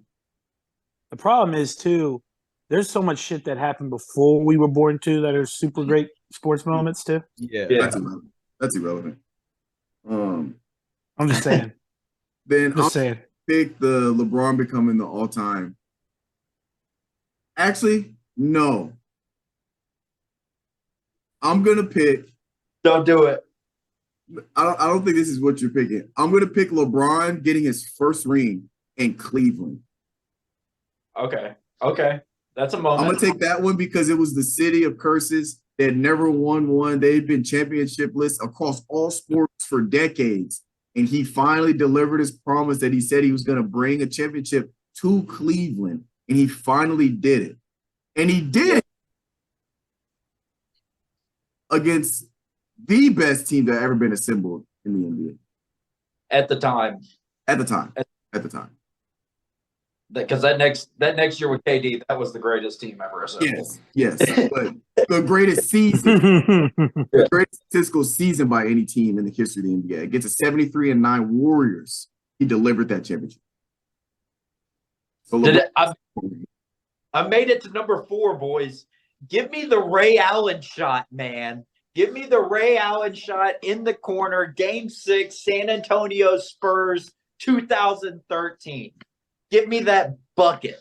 The problem is too, there's so much shit that happened before we were born too that are super great sports moments too. Yeah. That's irrelevant. That's irrelevant. I'm just saying. Then I'll Just saying. pick the LeBron becoming the all-time. Actually, no. I'm gonna pick. Don't do it. I don't think this is what you're picking. I'm gonna pick LeBron getting his first ring in Cleveland. Okay. That's a I'm moment. gonna take that one because it was the city of curses. They had never won one. They'd been championship-less across all sports for decades. And he finally delivered his promise that he said he was going to bring a championship to Cleveland. And he finally did it. And he did it against the best team that ever been assembled in the NBA. At the time. At the time. At the time. Because that next year with KD, that was the greatest team ever assembled. Yes. But the greatest season, the greatest statistical season by any team in the history of the NBA. Against the 73-9 Warriors, he delivered that championship. So I made it to number 4, boys. Give me the Ray Allen shot, man. Give me the Ray Allen shot in the corner, Game 6, San Antonio Spurs, 2013. Give me that bucket.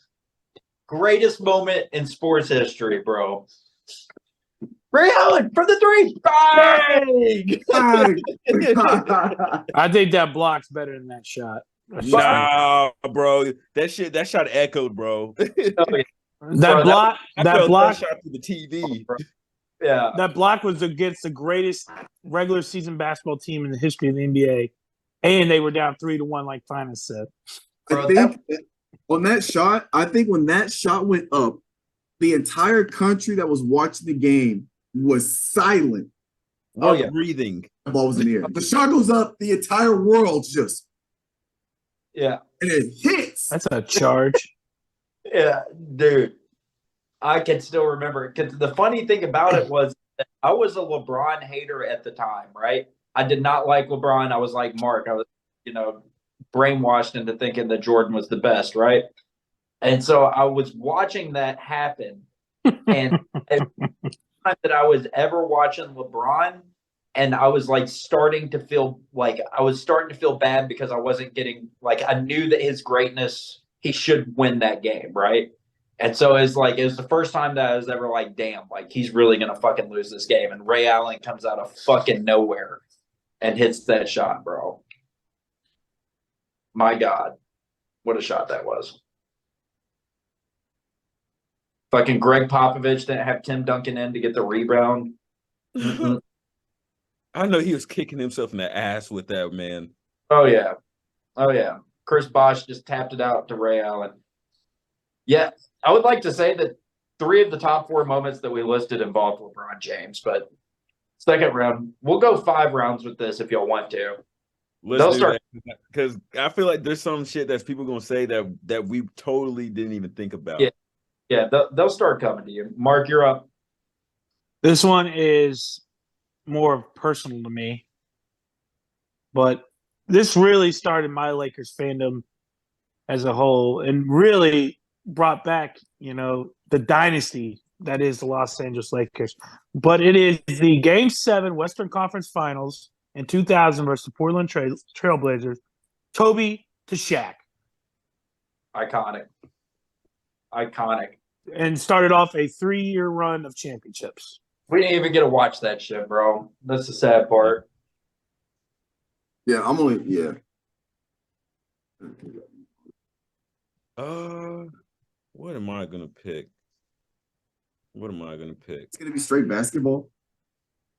Greatest moment in sports history, bro. Ray Allen for the 3. Bang! I think that block's better than that shot. Nah, bro. That shot echoed, bro. That block shot to the TV. Yeah. That block was against the greatest regular season basketball team in the history of the NBA. And they were down 3-1, like Finis said. I think on that shot, when that shot went up, the entire country that was watching the game was silent. Breathing. The ball was in the air. The shot goes up, the entire world's just. Yeah. And it hits. That's a charge. Yeah, dude. I can still remember it. Because the funny thing about it was that I was a LeBron hater at the time, right? I did not like LeBron. I was like Marc. I was, brainwashed into thinking that Jordan was the best, right? And so I was watching that happen. And every time that I was ever watching LeBron, and I was starting to feel bad because I wasn't getting, I knew that his greatness, he should win that game, right? And so it was the first time that I was ever like, damn, he's really going to fucking lose this game. And Ray Allen comes out of fucking nowhere and hits that shot, bro. My God, what a shot that was. Fucking Greg Popovich didn't have Tim Duncan in to get the rebound. Mm-hmm. I know he was kicking himself in the ass with that, man. Oh, yeah. Chris Bosh just tapped it out to Ray Allen. Yeah, I would like to say that 3 of the top 4 moments that we listed involved LeBron James, but second round, we'll go 5 rounds with this if y'all want to. Let's do that because I feel like there's some shit that people gonna say that we totally didn't even think about. Yeah, they'll start coming to you. Marc, you're up. This one is more personal to me, but this really started my Lakers fandom as a whole and really brought back, the dynasty that is the Los Angeles Lakers. But it is the Game 7 Western Conference Finals in 2000 versus the Portland Trailblazers. Kobe to Shaq. Iconic. And started off a 3-year run of championships. We didn't even get to watch that shit, bro. That's the sad part. Yeah, What am I gonna pick? It's gonna be straight basketball.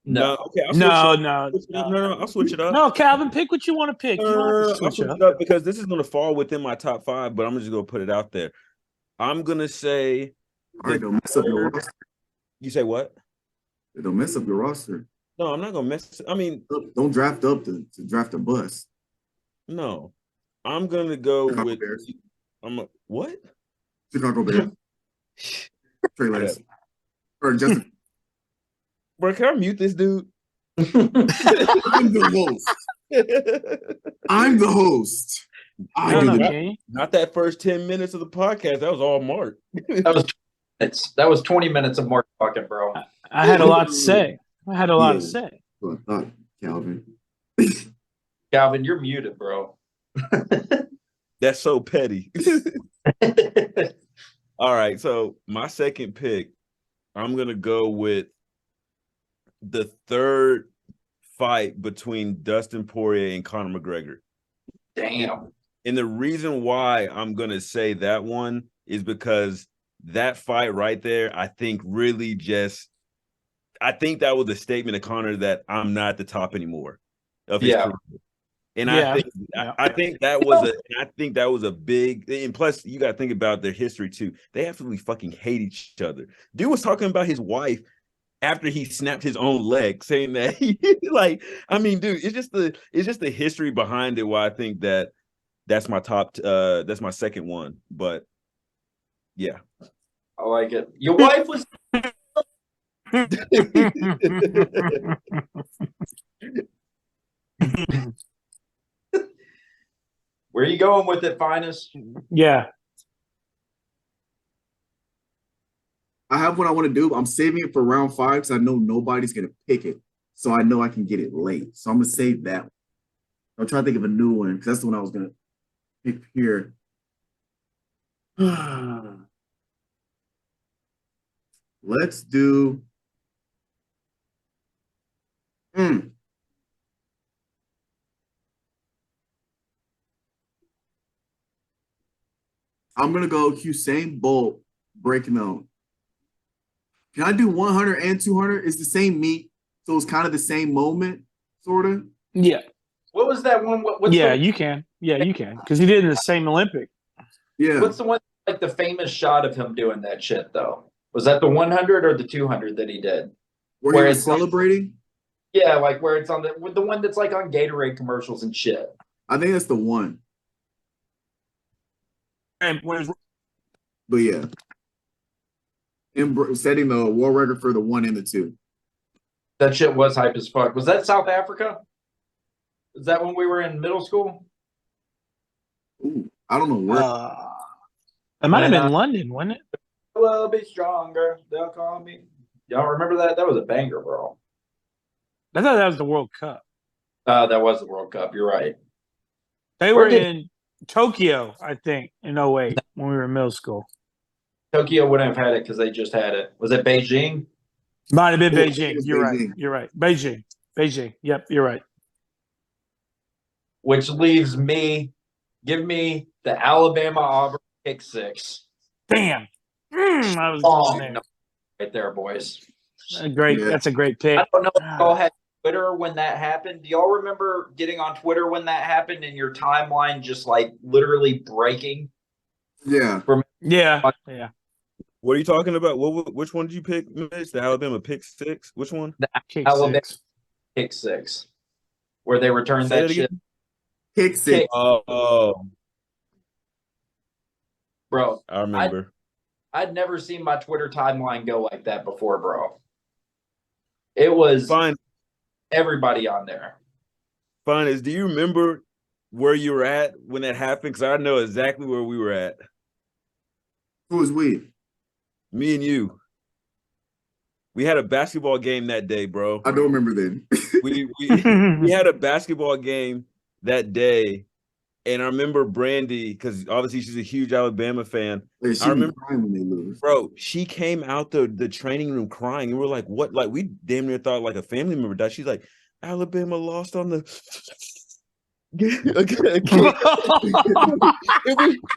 No. Okay. No. I'll switch it up. No, Calvin, pick what you want to pick. You don't have to I'll switch switch it up because this is gonna fall within my top 5, but I'm just gonna put it out there. I'm gonna say. All right, don't mess up your roster. You say what? Don't mess up your roster. No, I'm not gonna mess. I mean, don't draft up to draft a bust. No, I'm gonna go Chicago with. Bears. What? Chicago Bears. Trey Lance. Or Justin. Bro, can I mute this dude? I'm the host. I'm the host. I do the Not that first 10 minutes of the podcast. That was all Mark. That was 20 minutes of Mark talking, bro. I had a lot to say. Calvin. Calvin, you're muted, bro. That's so petty. All right, so my second pick, I'm gonna go with the third fight between Dustin Poirier and Conor McGregor. Damn. And the reason why I'm gonna say that one is because that fight right there, I think that was a statement of Conor that I'm not at the top anymore of his career. And I think that was a big, and plus you got to think about their history too. They absolutely fucking hate each other. Dude was talking about his wife after he snapped his own leg, saying that dude, it's just the history behind it. Why I think that's my that's my second one. But yeah, I like it. Your wife was. Where are you going with it, Finis? Yeah. I have what I want to do. I'm saving it for round 5 because I know nobody's going to pick it. So I know I can get it late. So I'm going to save that one. I'm trying to think of a new one because that's the one I was going to pick here. Let's do. I'm going to go Usain Bolt breaking out. Can I do 100 and 200? It's the same meet, so it's kind of the same moment, sort of. Yeah. What was that one? You can. Yeah, you can. Because he did it in the same Olympic. Yeah. What's the one, like the famous shot of him doing that shit, though? Was that the 100 or the 200 that he did? Where he was celebrating? Yeah, like where it's on the one that's like on Gatorade commercials and shit. I think that's the one. But yeah. Setting the world record for the 1 and the 2. That shit was hype as fuck. Was that South Africa? Was that when we were in middle school? Ooh, I don't know where. It might have been London, wasn't it? Will be stronger. They'll call me. Y'all remember that? That was a banger, bro. I thought that was the World Cup. That was the World Cup. You're right. They were in Tokyo, I think, in 08 when we were in middle school. Tokyo wouldn't have had it because they just had it. Was it Beijing? Might have been Beijing. You're right. Beijing. Yep, you're right. Which leaves me, give me the Alabama-Auburn kick 6. Damn. I was going there. Right there, boys. That's a great pick. I don't know if y'all had Twitter when that happened. Do y'all remember getting on Twitter when that happened and your timeline just like literally breaking? Yeah. Yeah. What are you talking about? Which one did you pick, Mitch? The Alabama pick 6? Which one? The Alabama kick 6. Where they returned that shit. Kick 6. Oh. Bro. I remember. I'd never seen my Twitter timeline go like that before, bro. It was everybody on there. Do you remember where you were at when that happened? Because I know exactly where we were at. Who was we? Me and you. We had a basketball game that day, bro. I don't remember then. we had a basketball game that day. And I remember Brandy, because obviously she's a huge Alabama fan. I remember crying when they lose. Bro, she came out the training room crying. And we're like, what? Like, we damn near thought like a family member died. She's like, Alabama lost on the and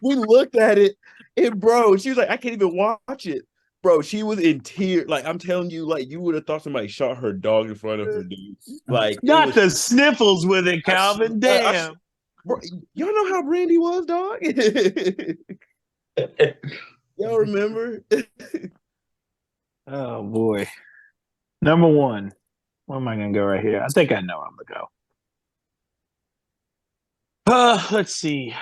we looked at it, and bro, she was like, I can't even watch it. Bro, she was in tears. Like, I'm telling you, like, you would have thought somebody shot her dog in front of her, dude. Like, not the sniffles with it, Calvin. Damn. Bro, y'all know how Brandy was, dog? Y'all remember? Oh, boy. Number 1. Where am I going to go right here? I think I know where I'm going to go. Let's see.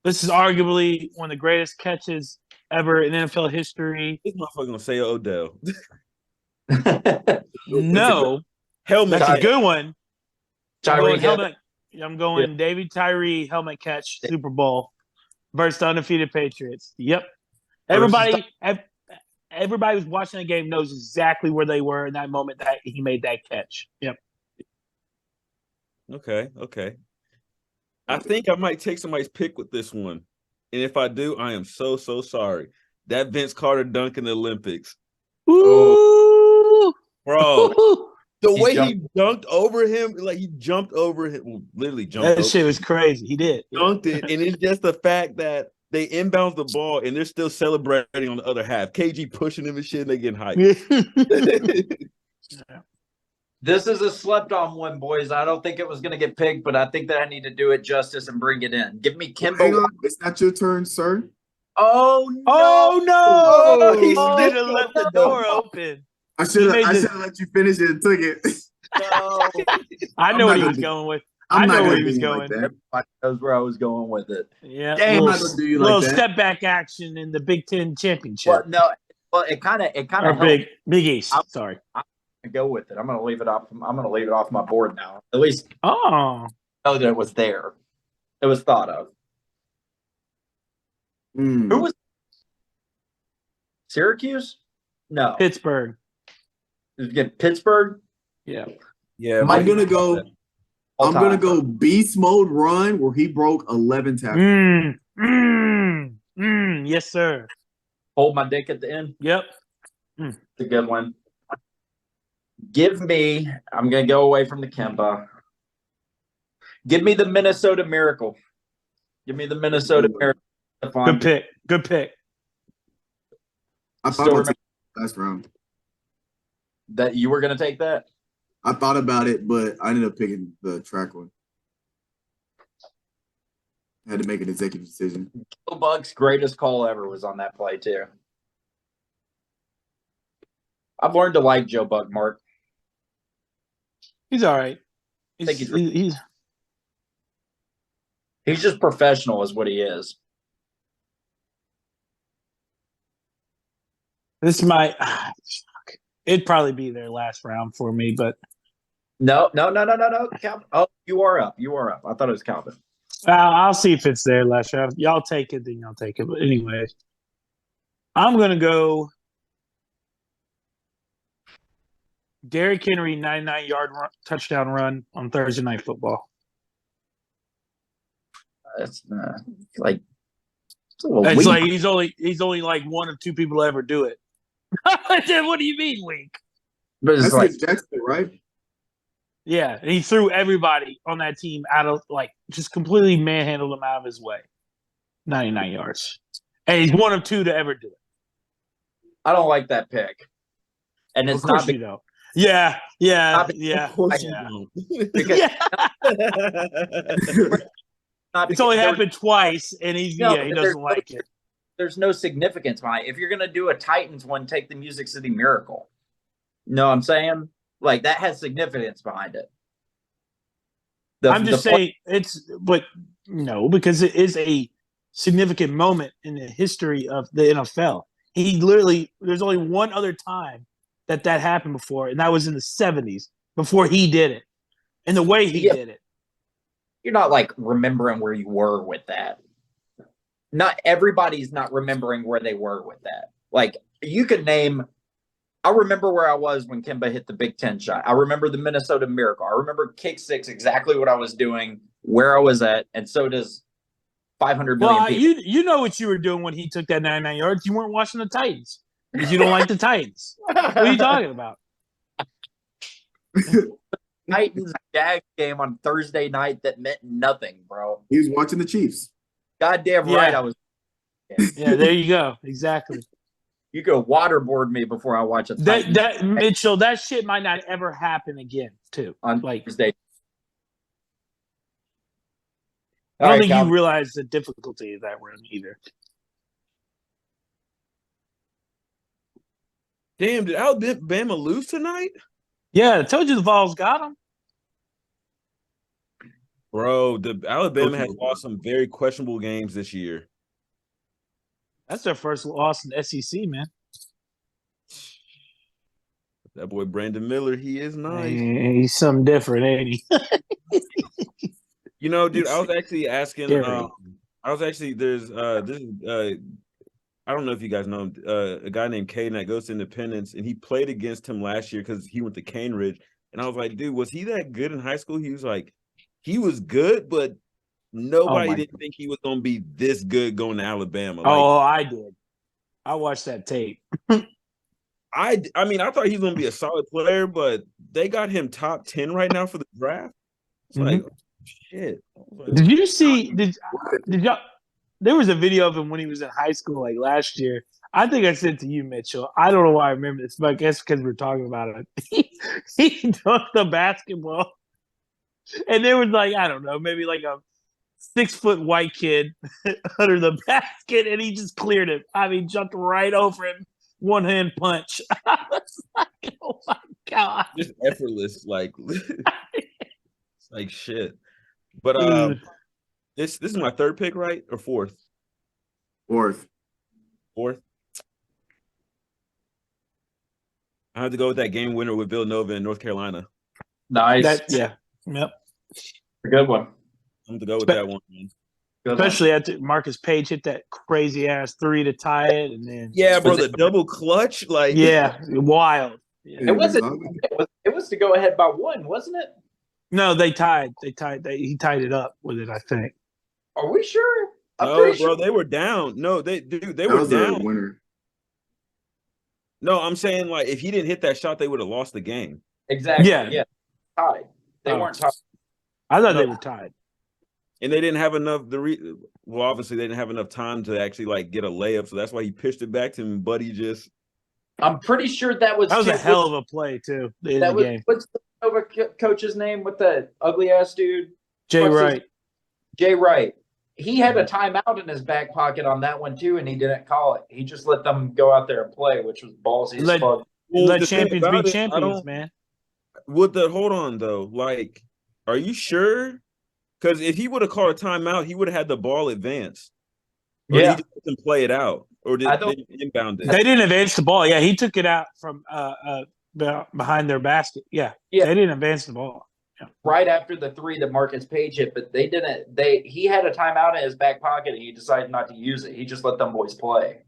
This is arguably one of the greatest catches ever in NFL history. This motherfucker gonna say Odell. No, Helmet. that's a Ty- good one. I'm Tyreek going Hill. helmet. I'm going David Tyree helmet catch Super Bowl versus the undefeated Patriots. Yep. Everybody who's watching the game knows exactly where they were in that moment that he made that catch. Yep. Okay. I think I might take somebody's pick with this one. And if I do, I am so sorry. That Vince Carter dunk in the Olympics. Ooh. Bro. The He way jumped. he dunked over him, like he jumped over him, well, literally jumped That over shit was crazy. He did. dunked it. And it's just the fact that they inbounds the ball and they're still celebrating on the other half. KG pushing him and shit, and they getting hyped. This is a slept on one, boys. I don't think it was going to get picked, but I think that I need to do it justice and bring it in. Give me Hang Kimbo. on, it's not your turn, sir. Oh, no. Oh no! he He still should have left the door open. I should made have the- let you finish it and took it. No. I I'm know not what he gonna was do- going with. I'm I not know gonna where he do was you like going. that. Everybody knows where I was going with it. Yeah, Damn, I'm not gonna do you like little that. step back action in the Big Ten championship Well, no. Well, it kind of or helped Big East. Sorry. go with it. I'm going to leave it off. I'm going to leave it off my board now. At least Oh, know that it was there. It was thought of. Hmm. Who was Syracuse? No. Pittsburgh. Did you get Pittsburgh? Yeah. Yeah, I'm gonna go. All I'm gonna time. go beast mode run where he broke 11 tackles. Yes, sir. Hold my dick at the end. Yep. It's a good one. Give me, I'm going to go away from the Kemba. Give me the Minnesota Miracle. Give me the Minnesota Miracle. Good pick. Good pick. I thought Still about taking it last round. That you were going to take that? I thought about it, but I ended up picking the track one. I had to make an executive decision. Joe Buck's greatest call ever was on that play, too. I've learned to like Joe Buck, Mark. He's all right. think He's He's just professional, is what he is. this might. It'd probably be their last round for me, but No. Calvin. Oh, you are up. I thought it was Calvin. I'll see if it's their last round. Y'all take it, then y'all take it. But anyway, I'm gonna go. Derrick Henry 99-yard touchdown run on Thursday Night Football. It's like it's a little It's weak. like he's only like one of two people to ever do it. What do you mean weak? But it's That's like like Jackson, right? Yeah, and he threw everybody on that team out of just completely manhandled them out of his way. 99 yards, and he's one of two to ever do it. I don't like that pick, and it's Of course not you don't. Yeah. Of course Yeah. you because Yeah. not It's only because happened twice, and he doesn't like it. there's no significance behind it. If you're gonna do a Titans one, take the Music City Miracle. Know what I'm saying? Like that has significance behind it. I'm just saying but no, because it is a significant moment in the history of the NFL. There's only one other time that happened before, and that was in the 70s before he did it, and the way he did it. You're not like remembering where you were with that. Not everybody's not remembering where they were with that. Like you could name. I remember where I was when Kemba hit the Big Ten shot. I remember the Minnesota Miracle. I remember kick six, exactly what I was doing, where I was at, and so does 500 million people. You know what you were doing when he took that 99 yards. You weren't watching the Titans because you don't like the Titans. What are you talking about? Titans Jags game on Thursday night that meant nothing, bro. He was watching the Chiefs. Goddamn right I was. Yeah, there you go. Exactly. You could waterboard me before I watch a Titans That Mitchell, that shit might not ever happen again, too. on Like, Thursday. I don't All right, think Calvin. you realize the difficulty of that run either. Damn, did Alabama lose tonight? Yeah, I told you the Vols got him. Bro, the Alabama has lost some very questionable games this year. That's their first loss in the SEC, man. That boy Brandon Miller, he is nice. He's something different, ain't he? You know, dude, I was actually asking. Scary. There's this I don't know if you guys know him, a guy named Caden that goes to Independence, and he played against him last year because he went to Cambridge. And I was like, dude, was he that good in high school? He was like, he was good, but nobody didn't think he was gonna be this good going to Alabama. I did. I watched that tape. I mean, I thought he was gonna be a solid player, but they got him top 10 right now for the draft. It's like, shit. Did you see? Did y'all? There was a video of him when he was in high school, like last year. I think I sent it to you, Mitchell. I don't know why I remember this, but I guess because we're talking about it. He took the basketball, and there was like, I don't know, maybe like a 6-foot white kid under the basket, and he just cleared it. I mean, jumped right over him, one hand punch. I was like, oh my god, just effortless, like it's like shit. But this is my third pick, right? Or fourth? Fourth. I have to go with that game winner with Villanova in North Carolina. Nice. Yep. A good one. I'm to go with that one, man. Especially after Marcus Page hit that crazy ass 3 to tie it, and then bro, the double clutch, like wild. Yeah. It was to go ahead by 1, wasn't it? No, they tied. He tied it up with it, I think. Are we sure? No, bro, they were down. No, they were down. Winner. No, I'm saying like if he didn't hit that shot, they would have lost the game. Exactly. Yeah. Tied. They weren't tied. I thought they were tied. And they didn't have enough. Obviously, they didn't have enough time to actually like get a layup, so that's why he pitched it back to him. But he just. I'm pretty sure that was a hell of a play too. That was game. What's the coach's name with the ugly ass dude? Jay Wright. Jay Wright. He had a timeout in his back pocket on that one too, and he didn't call it. He just let them go out there and play, which was ballsy as fuck. Let champions be champions, man. Hold on though, like, are you sure? Because if he would have called a timeout, he would have had the ball advance. Or did he just let them play it out, or did they inbound it? They didn't advance the ball. Yeah, he took it out from behind their basket. Yeah, they didn't advance the ball. Yeah. Right after the 3 that Marcus Page hit, but they didn't. He had a timeout in his back pocket, and he decided not to use it. He just let them boys play.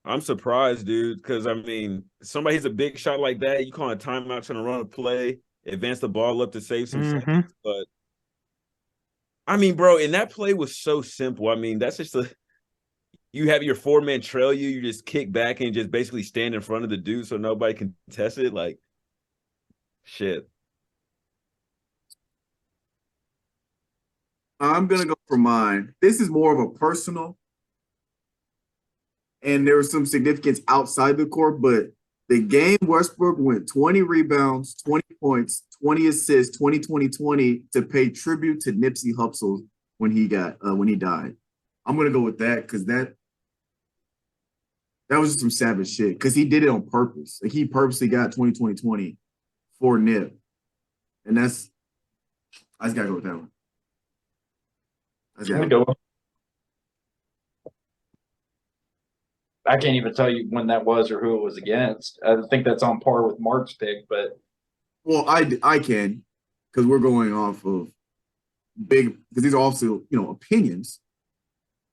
I'm surprised, dude, because I mean, somebody hits a big shot like that, you call a timeout trying to run a play, advance the ball up to save some seconds. But I mean, bro, and that play was so simple. I mean, that's just you have your 4-man trail you just kick back and just basically stand in front of the dude so nobody can test it. Like, shit. I'm going to go for mine. This is more of a personal, and there was some significance outside the court, but the game Westbrook went 20 rebounds, 20 points, 20 assists, 20 to pay tribute to Nipsey Hussle when he died. I'm going to go with that because that was just some savage shit because he did it on purpose. Like, he purposely got 20 for Nip. And I just got to go with that one. I can't even tell you when that was or who it was against. I think that's on par with Mark's pick, but I can because we're going off of because these are also opinions.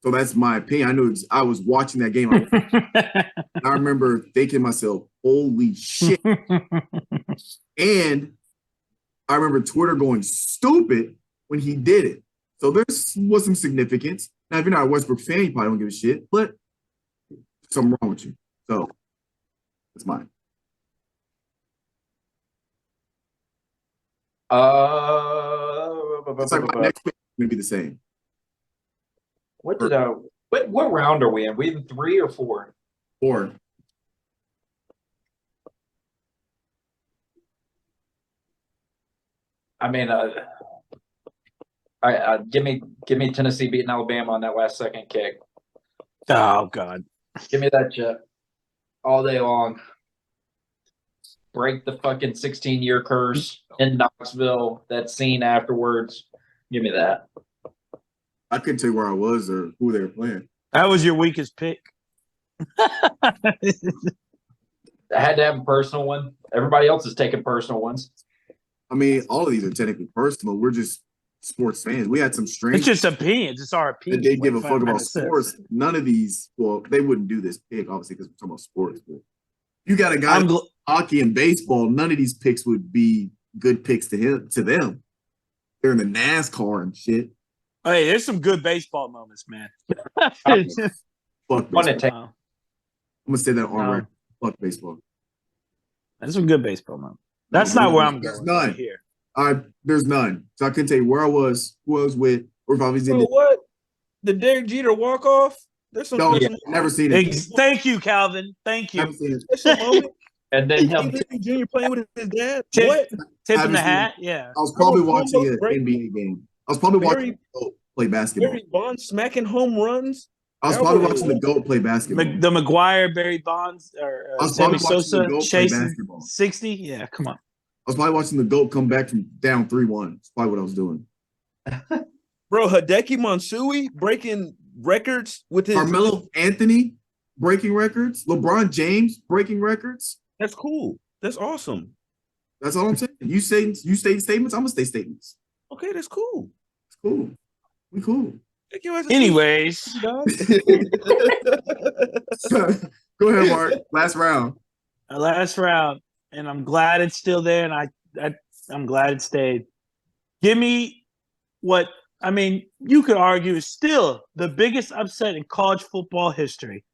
So that's my opinion. I was watching that game. I remember thinking to myself, "Holy shit!" And I remember Twitter going stupid when he did it. So there was some significance. Now, if you're not a Westbrook fan, you probably don't give a shit, but something wrong with you. So that's mine. It's like my next pick is going to be the same. What round are we in? We in 3 or 4? 4. I mean, give me Tennessee beating Alabama on that last second kick. Oh God, give me that chip all day long. break the fucking 16-year curse in Knoxville. That scene afterwards. Give me that. I couldn't tell you where I was or who they were playing. That was your weakest pick. I had to have a personal one. Everybody else is taking personal ones. I mean, all of these are technically personal. We're just sports fans. We had some strange. It's just opinions. It's our opinion. That they give a fuck about makes sense. sports. None of these. Well, they wouldn't do this pick obviously because we're talking about sports. But you got a guy in hockey and baseball. None of these picks would be good picks to them. They're in the NASCAR and shit. Hey, there's some good baseball moments, man. Fuck baseball. I'm gonna say that on record. Fuck baseball. There's some good baseball moments. That's not where I'm going. There's none right here. There's none. So I couldn't tell you where I was, who I was with, or if I was in. What? The Derek Jeter walk off? There's some. Never seen it. Thank you, Calvin. Thank you. Never seen it. There's some moment. And then him Junior playing with his dad. What? Tipping the seen hat? Yeah. I was probably watching an NBA game. I was probably watching the GOAT play basketball. Barry Bonds smacking home runs. I was probably watching the GOAT play basketball. The McGuire, Barry Bonds, or I was Sammy probably watching Sosa the GOAT play chasing basketball. 60? Yeah, come on. I was probably watching the GOAT come back from down 3-1. That's probably what I was doing. Bro, Hideki Matsui breaking records with his Carmelo Anthony breaking records. LeBron James breaking records. That's cool. That's awesome. That's all I'm saying. You state statements, I'm gonna state statements. Okay, that's cool. It's cool. We cool. Anyways. Go ahead, Mark. Last round. Last round. And I'm glad it's still there, and I'm glad it stayed. Give me what, I mean, you could argue is still the biggest upset in college football history.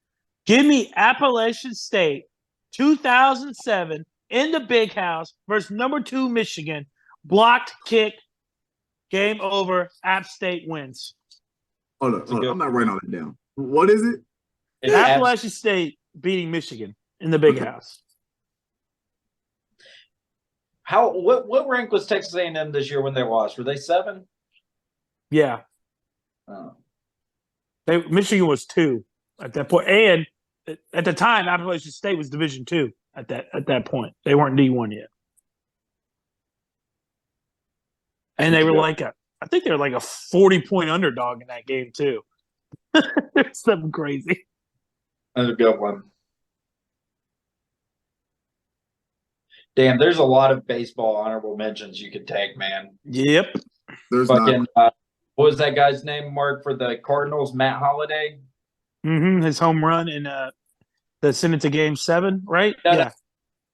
Give me Appalachian State 2007 in the Big House versus number 2 Michigan. Blocked kick. Game over. App State wins. Hold on. I'm not writing all that down. What is it? Appalachian State beating Michigan in the Big House. What rank was Texas A&M this year when they lost? Were they 7? Yeah. Oh. Michigan was 2 at that point. And at the time, Appalachian State was Division 2 at that point. They weren't D1 yet. And they were I think they were like a 40-point underdog in that game too. Something crazy. That's a good one. Damn, there's a lot of baseball honorable mentions you could take, man. Yep. There's fucking what was that guy's name, Mark, for the Cardinals? Matt Holliday. Mm-hmm. His home run in that sent it to Game 7, right? No.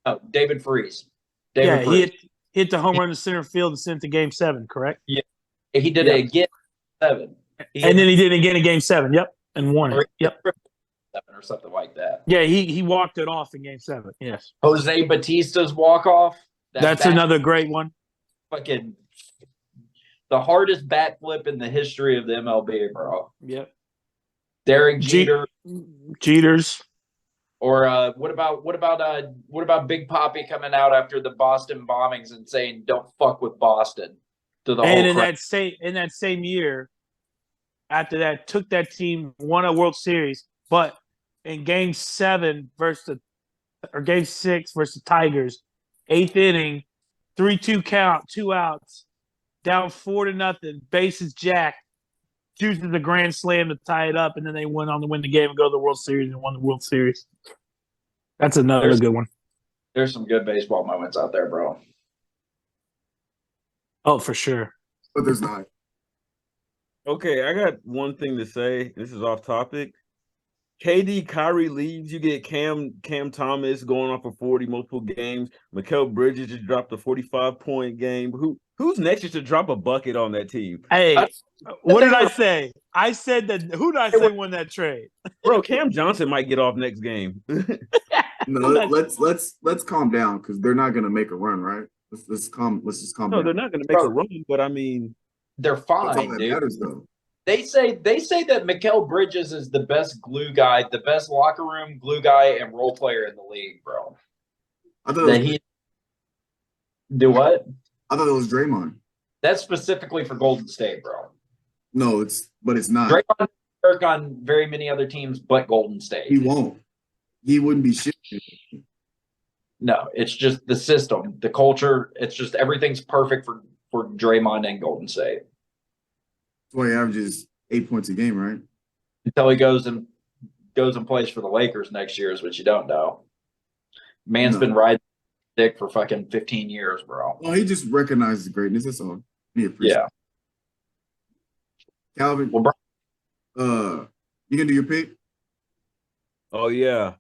Oh, David Freese. Freese. He hit the home run to center field and sent it to Game 7, correct? Yeah. He did it again. 7. And then he did it again in Game 7. Yep, and won it. Yep. 7 or something like that. Yeah, he walked it off in Game 7. Yes. Jose Batista's walk off. That's another great one. Fucking the hardest bat flip in the history of the MLB, bro. Yep. Derek Jeter. Jeters. Or what about Big Papi coming out after the Boston bombings and saying "Don't fuck with Boston" to the whole crowd? In that same year, after that, took that team, won a World Series, but in Game 7 Game 6 versus the Tigers, 8th inning, 3-2 count, 2 outs, down 4-0, bases jacked, chooses a grand slam to tie it up, and then they went on to win the game and go to the World Series and won the World Series. That's another good one. There's some good baseball moments out there, bro. Oh, for sure. But there's not. Okay, I got one thing to say. This is off topic. KD Kyrie leaves. You get Cam Thomas going off for 40 multiple games. Mikal Bridges just dropped a 45-point game. Who's next to drop a bucket on that team? Hey, what did I say? I said that. Who did I say won that trade? Bro, Cam Johnson might get off next game. No, let's calm down because they're not gonna make a run, right? Let's just calm down. No, they're not gonna make a run, but I mean, they're fine, that's all that dude. matters, though. They say that Mikal Bridges is the best glue guy, the best locker room glue guy and role player in the league, bro. I thought do what? I thought it was Draymond. That's specifically for Golden State, bro. No, it's not. Draymond work on very many other teams but Golden State. He won't. He wouldn't be shit. No, it's just the system, the culture. It's just everything's perfect for Draymond and Golden State. That's why he averages 8 points a game, right? Until he goes and plays for the Lakers next year is what you don't know. Man's been riding dick for fucking 15 years, bro. Well, he just recognizes greatness. That's all. He appreciates it. Calvin, Well, bro, you gonna do your pick? Oh yeah.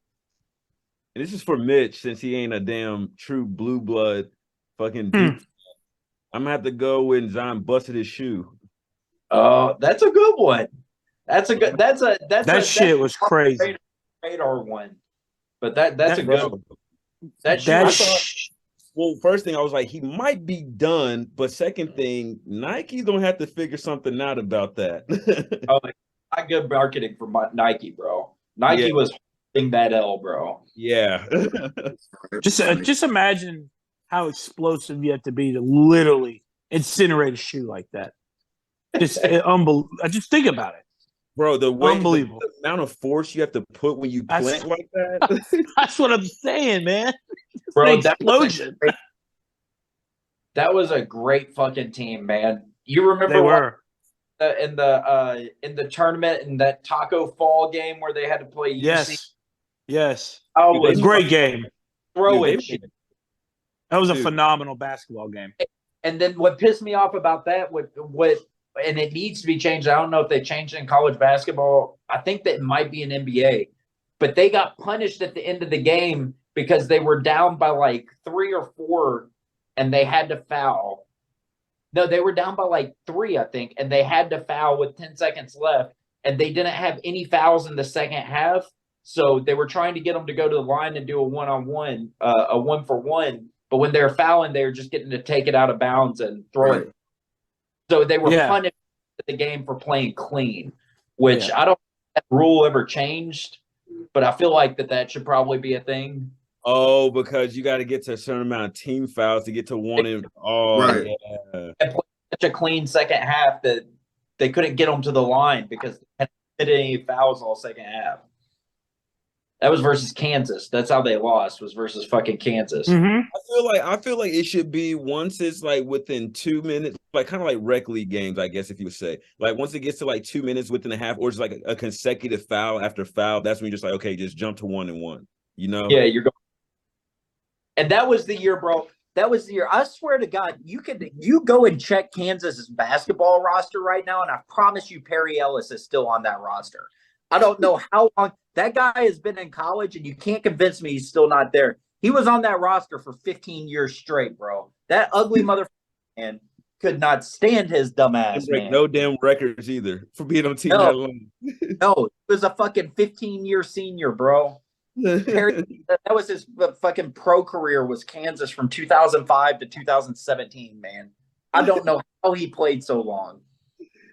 And this is for Mitch, since he ain't a damn true blue blood fucking deep. I'm gonna have to go when Zion busted his shoe. oh, that's a good one. That's a good. That shit was crazy. Radar one, but that's a good one. Well, first thing I was like, he might be done, but second thing, Nike's gonna have to figure something out about that. Oh, not good marketing for Nike, bro. Nike was holding that L, bro. Yeah. Just imagine how explosive you have to be to literally incinerate a shoe like that. Just unbelievable. Just think about it. Bro, the unbelievable amount of force you have to put when you plant like that. That's what I'm saying, man. Bro, explosion. That was a great fucking team, man. You remember they were in the tournament in that Taco Fall game where they had to play UC? Yes. Oh, it was a great game. That was a phenomenal basketball game. And then what pissed me off about that, and it needs to be changed. I don't know if they changed it in college basketball. I think that it might be an NBA, but they got punished at the end of the game because they were down by like 3 or 4 and they had to foul. No, they were down by like 3, I think, and they had to foul with 10 seconds left, and they didn't have any fouls in the second half. So they were trying to get them to go to the line and do a one-on-one, a 1-for-1. But when they were fouling, they were just getting to take it out of bounds and throw it. So they were punished at the game for playing clean, which I don't think that rule ever changed, but I feel like that should probably be a thing. Oh, because you got to get to a certain amount of team fouls to get to one. And And play such a clean second half that they couldn't get them to the line because they hadn't hit any fouls all second half. That was versus Kansas. That's how they lost, was versus fucking Kansas. Mm-hmm. I feel like it should be once it's like within 2 minutes, like kind of like rec league games, I guess, if you would say. Like once it gets to like 2 minutes within a half, or just like a consecutive foul after foul, that's when you're just like, okay, just jump to 1-and-1. You know? Yeah, you're going. And that was the year, bro. That was the year. I swear to God, you go and check Kansas's basketball roster right now, and I promise you Perry Ellis is still on that roster. I don't know how long that guy has been in college, and you can't convince me he's still not there. He was on that roster for 15 years straight, bro. That ugly motherfucker man could not stand his dumb ass, man. No damn records either for being on team that long. No, he was a fucking 15-year senior, bro. Perry, that was his fucking pro career, was Kansas from 2005 to 2017, man. I don't know how he played so long.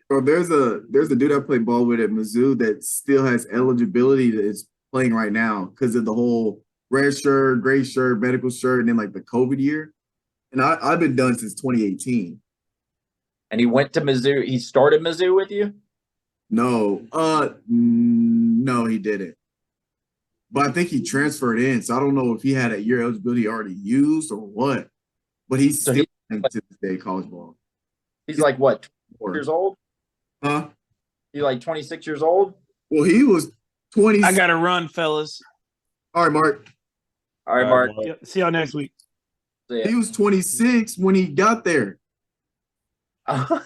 Bro, there's a dude I played ball with at Mizzou that still has eligibility that is playing right now because of the whole red shirt, gray shirt, medical shirt, and then like the COVID year. And I've been done since 2018. And he went to Mizzou. He started Mizzou with you? No, he didn't. But I think he transferred in, so I don't know if he had a year eligibility already used or what. But he's still playing to this day college ball. He's like what, 24 years old? Huh? He's like 26 years old? Well, he was 20. I gotta run, fellas. All right, Mark. All right, Mark. See y'all next week. He was 26 when he got there. Bro,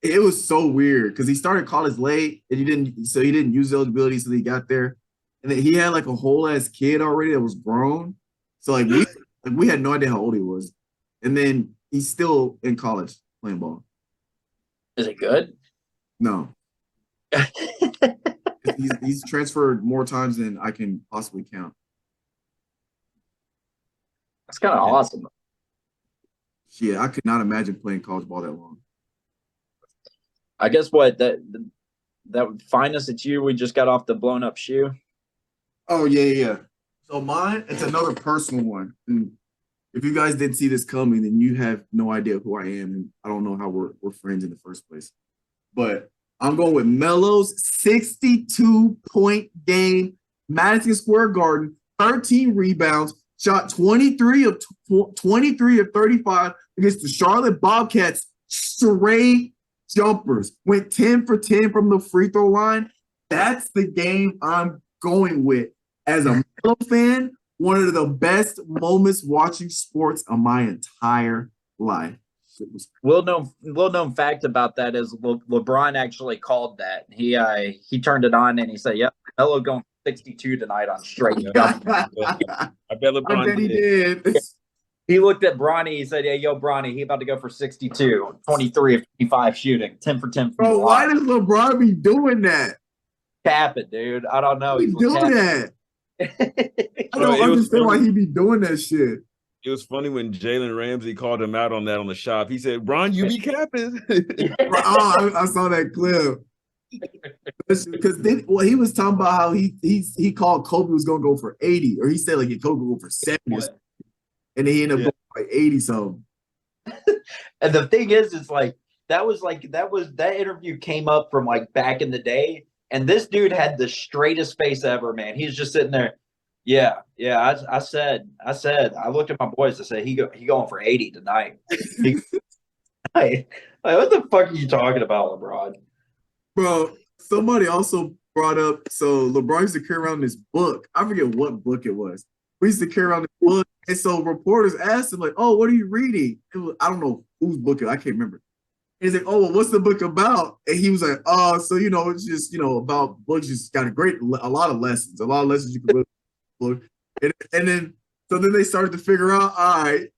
it was so weird because he started college late and he didn't use eligibility so he got there. And then he had like a whole ass kid already that was grown. So like we had no idea how old he was. And then he's still in college playing ball. Is it good? No. he's transferred more times than I can possibly count. That's kind of awesome. Yeah, I could not imagine playing college ball that long. I guess what that Finis, it's you. We just got off the blown up shoe. Oh yeah. So mine, it's another personal one. And if you guys didn't see this coming, then you have no idea who I am, and I don't know how we're friends in the first place. But I'm going with Melo's 62-point game, Madison Square Garden, 13 rebounds, shot 23 of 35 against the Charlotte Bobcats, straight jumpers, went 10 for 10 from the free throw line. That's the game I'm going with. As a Melo fan, one of the best moments watching sports of my entire life. Little known fact about that is LeBron actually called that. He turned it on and he said, "Yep, Melo going 62 tonight on straight jump." I bet LeBron he did. did. He looked at Bronny. He said, "Yeah, yo, Bronny, he about to go for 62, 23 of 55 shooting, 10 for 10 from Bro, the why line." does LeBron be doing that? Cap it, dude. I don't know. He doing that. I Bro, don't understand why he be doing that shit. It was funny when Jalen Ramsey called him out on that on the shop. He said, "Bron, you be capping." I saw that clip. Because then, well, he was talking about how he called Kobe was gonna go for 80, or he said like Kobe would go for 70, and then he ended up going for like 80 something. And the thing is like that interview came up from like back in the day, and this dude had the straightest face ever, man. He's just sitting there. Yeah. I said, I looked at my boys. I said, he going for 80 tonight. Like, what the fuck are you talking about, LeBron? Bro, somebody also brought up, so LeBron used to carry around this book. I forget what book it was. We used to carry around this book, and so reporters asked him, like, "Oh, what are you reading?" I don't know whose book it. I can't remember. And he's like, "Oh, well, what's the book about?" And he was like, "Oh, so it's just about books. Just got a lot of lessons you can really book." And then they started to figure out, all right,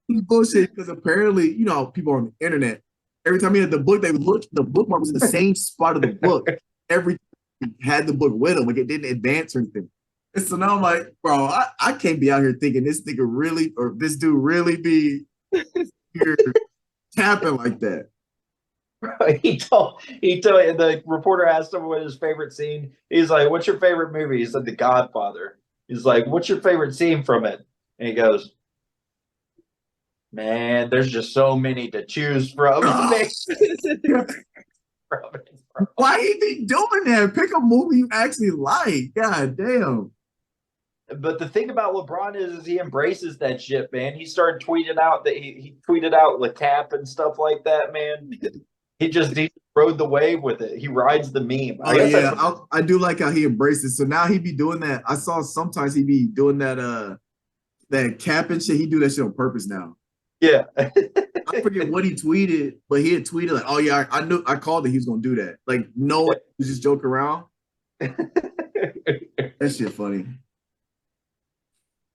bullshit, because apparently, people on the internet, every time he had the book, the bookmark was in the same spot of the book. Every time he had the book with him, like it didn't advance or anything. And so now I'm like, bro, I can't be out here thinking this nigga really, or this dude really be here tapping like that. He told the reporter asked him what his favorite scene. He's like, "What's your favorite movie?" He said, "The Godfather." He's like, "What's your favorite scene from it?" And he goes, "Man, there's just so many to choose from." Why he be doing that? Pick a movie you actually like. God damn. But the thing about LeBron is he embraces that shit, man. He started tweeting out that he tweeted out Le Cap and stuff like that, man. He rode the wave with it. He rides the meme. Oh yeah, I do like how he embraces. So now he be doing that. I saw sometimes he be doing that cap and shit. He do that shit on purpose now. Yeah. I forget what he tweeted, but he had tweeted like, "Oh yeah, I called it. He was gonna do that." Like no, he was just joking around. That shit funny.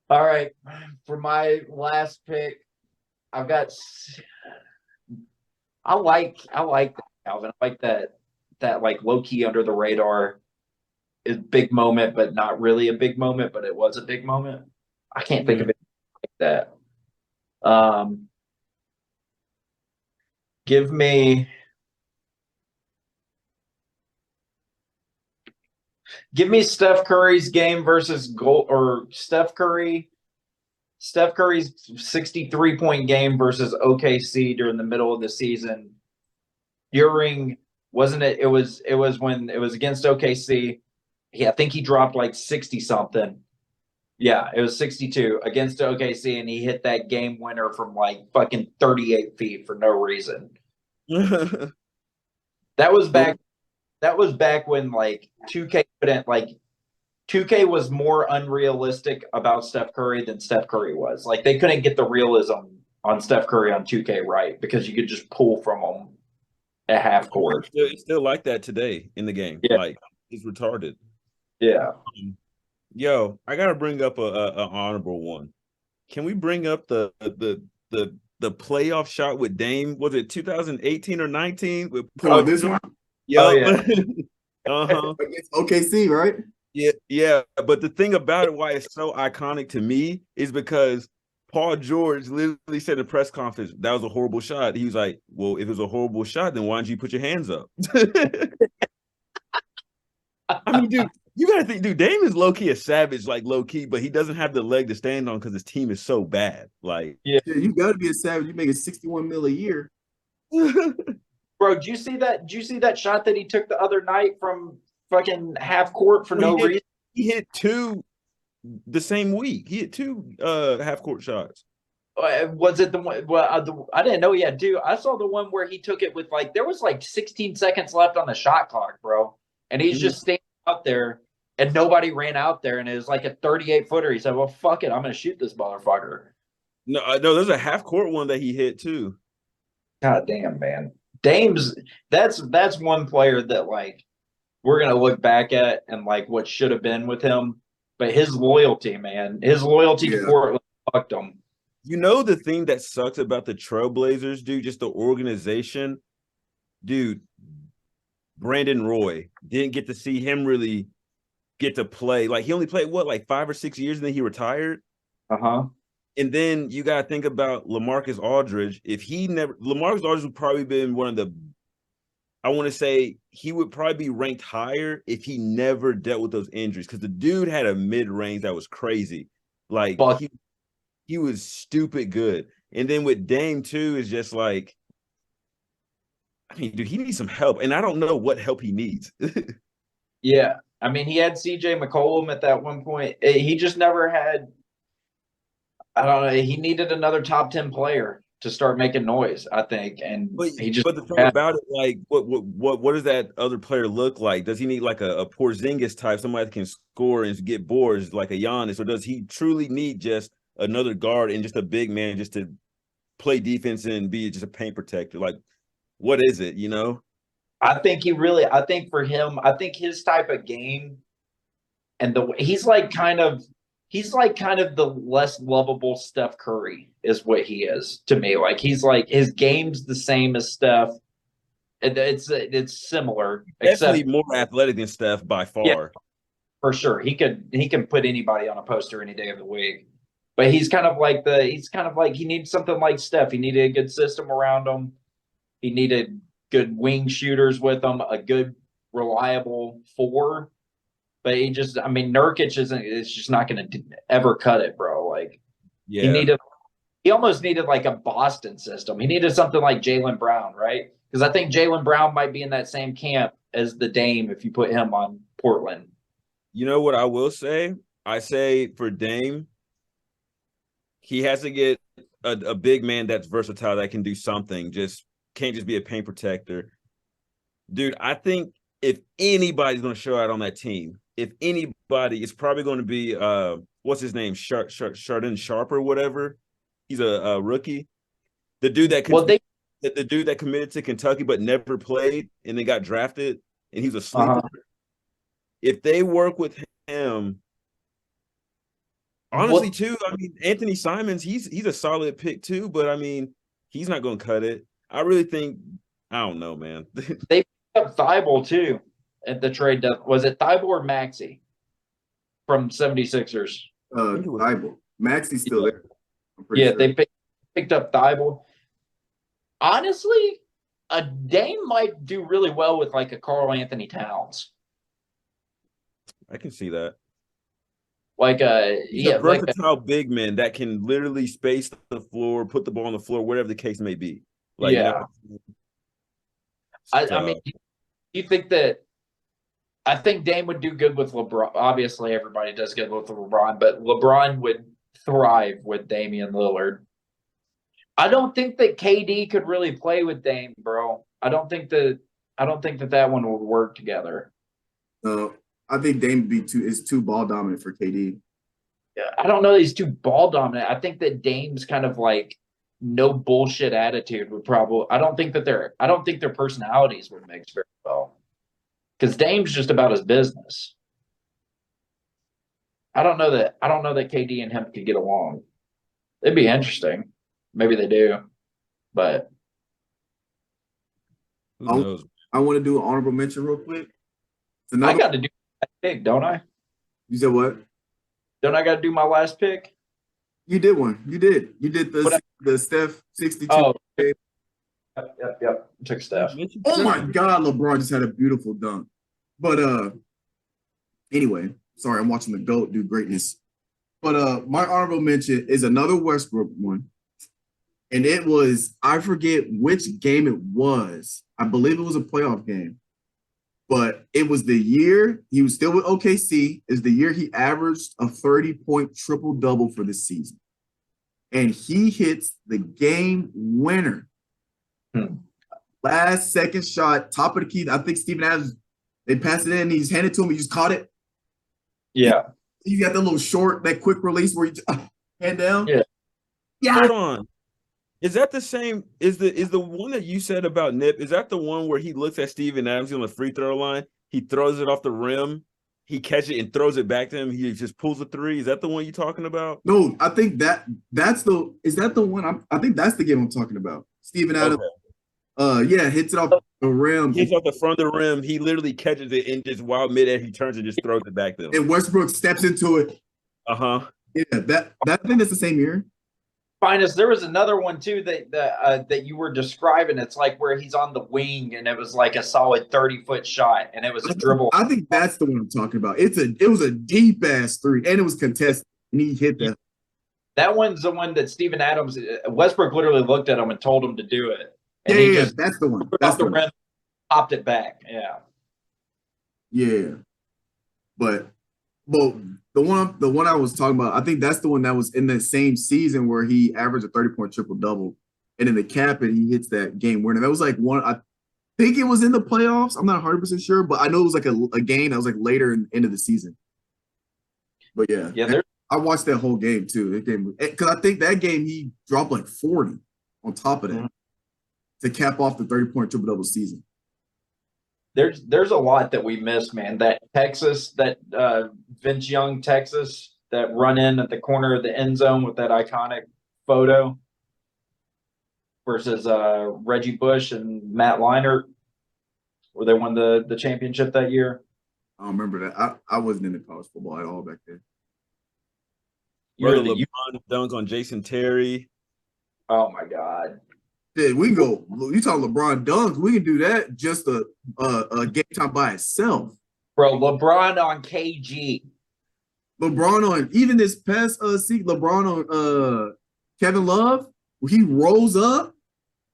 All right, for my last pick, I've got. I like that, Calvin. I like that like low key under the radar is big moment, but not really a big moment, but it was a big moment. I can't think of it like that. Give me Steph Curry's game versus goal, or Steph Curry's 63-point game versus OKC during the middle of the season. Wasn't it? It was when it was against OKC. I think he dropped like 60 something. Yeah, it was 62 against OKC, and he hit that game winner from like fucking 38 feet for no reason. That was back when like 2K couldn't, like 2K was more unrealistic about Steph Curry than Steph Curry was. Like they couldn't get the realism on Steph Curry on 2K right, because you could just pull from him at half court. It's still like that today in the game. Yeah. Like it's retarded. Yeah. Yo, I gotta bring up a honorable one. Can we bring up the playoff shot with Dame? Was it 2018 or 19? With This one? Yeah. Oh, yeah. Against OKC, right? Yeah. But the thing about it, why it's so iconic to me, is because Paul George literally said in a press conference, that was a horrible shot. He was like, "Well, if it was a horrible shot, then why didn't you put your hands up?" I mean, dude, you gotta think, dude, Dame is low-key a savage, like low-key, but he doesn't have the leg to stand on because his team is so bad. Like, yeah, you gotta be a savage. You make it 61 mil a year. Bro, did you see that shot that he took the other night from fucking half court for no reason? He hit two the same week. He hit 2 half-court shots. Was it the one? Well, I didn't know he had 2. I saw the one where he took it with there was 16 seconds left on the shot clock, bro, and he's just standing out there, and nobody ran out there, and it was like a 38-footer. He said, "Well, fuck it, I'm gonna shoot this motherfucker." No, there's a half-court one that he hit too. God damn, man, Dame's that's one player that we're gonna look back at and what should have been with him, but his loyalty, man, to Portland fucked him. You know the thing that sucks about the Trailblazers, dude, just the organization, dude. Brandon Roy didn't get to see him really get to play. He only played 5 or 6 years, and then he retired. And then you gotta think about LaMarcus Aldridge. LaMarcus Aldridge would probably been one of the. I want to say he would probably be ranked higher if he never dealt with those injuries, because the dude had a mid-range that was crazy. He was stupid good. And then with Dame too, is just dude, he needs some help. And I don't know what help he needs. Yeah. I mean, he had CJ McCollum at that one point. He just never had, I don't know, he needed another top 10 player to start making noise, I think. And but the thing about it, what does that other player look like? Does he need a Porzingis type, somebody that can score and get boards like a Giannis, or does he truly need just another guard and just a big man just to play defense and be just a paint protector? What is it, I think for him, I think his type of game and he's kind of the less lovable Steph Curry is what he is to me. His game's the same as Steph. It's similar. Definitely more athletic than Steph by far. Yeah, for sure. He can put anybody on a poster any day of the week. But he's kind of he needs something like Steph. He needed a good system around him. He needed good wing shooters with him, a good, reliable 4. But Nurkic is just not going to ever cut it, bro. He almost needed a Boston system. He needed something like Jaylen Brown, right? Because I think Jaylen Brown might be in that same camp as the Dame if you put him on Portland. You know what I will say? I say for Dame, he has to get a big man that's versatile, that can do something. Just can't just be a paint protector. Dude, I think if anybody's going to show out on that team, if anybody, it's probably going to be what's his name, Chardon Sharp or whatever. He's a rookie. The dude that committed to Kentucky but never played and then got drafted, and he's a sleeper. If they work with him. Honestly, too, Anthony Simons, he's a solid pick too, but he's not going to cut it. I really think, I don't know, man. They picked up Thibault too at the trade. Was it Thibault or Maxey from 76ers? Thibault. Maxey's still there. Sure. They picked up Thibault. Honestly, a Dame might do really well with a Karl Anthony Towns. I can see that. A versatile big man that can literally space the floor, put the ball on the floor, whatever the case may be. You think that? I think Dame would do good with LeBron. Obviously, everybody does good with LeBron, but LeBron would thrive with Damian Lillard. I don't think that KD could really play with Dame, bro. I don't think that one would work together. I think Dame is too ball dominant for KD. Yeah, I don't know that he's too ball dominant. I think that Dame's kind of no bullshit attitude would probably. I don't think their personalities would mix very well. Because Dame's just about his business. I don't know that KD and him could get along. It'd be interesting. Maybe they do, but who knows? I want to do an honorable mention real quick. I got to do my pick, don't I? You said what? Don't I got to do my last pick? You did one. You did. You did the Steph 62. Oh, yep. Took Steph. Oh my God, LeBron just had a beautiful dunk. But anyway, sorry, I'm watching the GOAT do greatness. But my honorable mention is another Westbrook one. And it was, I forget which game it was. I believe it was a playoff game. But it was the year he was still with OKC. Is the year he averaged a 30-point triple-double for the season. And he hits the game winner. Last second shot, top of the key. I think Steven Adams, they passed it in. He's handed to him. He just caught it. Yeah. You got the little short, that quick release where you hand down. Yeah. Hold on. Is that the same? Is the one that you said about Nip? Is that the one where he looks at Steven Adams on the free throw line? He throws it off the rim. He catches it and throws it back to him. He just pulls a three. Is that the one you're talking about? No, I think that's the. Is that the one? I think that's the game I'm talking about. Steven Adams. Okay. Hits it off the rim. Hits off the front of the rim. He literally catches it in just wild midair. He turns and just throws it back to him. And Westbrook steps into it. Yeah, that I think that's the same year. Finis, there was another one too that you were describing. It's like where he's on the wing and it was like a solid 30-foot shot and it was a dribble. I think that's the one I'm talking about. It was a deep ass three and it was contested and he hit that. That one's the one that Steven Adams, Westbrook literally looked at him and told him to do it. And Yeah, that's the one. That's the rim, popped it back. Yeah. Yeah. But the one I was talking about, I think that's the one that was in the same season where he averaged a 30-point triple-double. And in the cap and he hits that game winner. That was like one, I think it was in the playoffs. I'm not 100% sure, but I know it was like a game that was like later in the end of the season. But yeah, I watched that whole game too. Because I think that game he dropped like 40 on top of that to cap off the 30-point triple-double season. There's a lot that we missed, man. That Texas, that Vince Young Texas, that run in at the corner of the end zone with that iconic photo versus Reggie Bush and Matt Leinart, where they won the championship that year. I don't remember that. I wasn't into college football at all back then. Brother LeBron dunk on Jason Terry. Oh my God. Yeah, we can go. You talk LeBron dunks. We can do that just a game time by itself. Bro, LeBron on KG. LeBron on even this past seat. LeBron on Kevin Love. He rose up.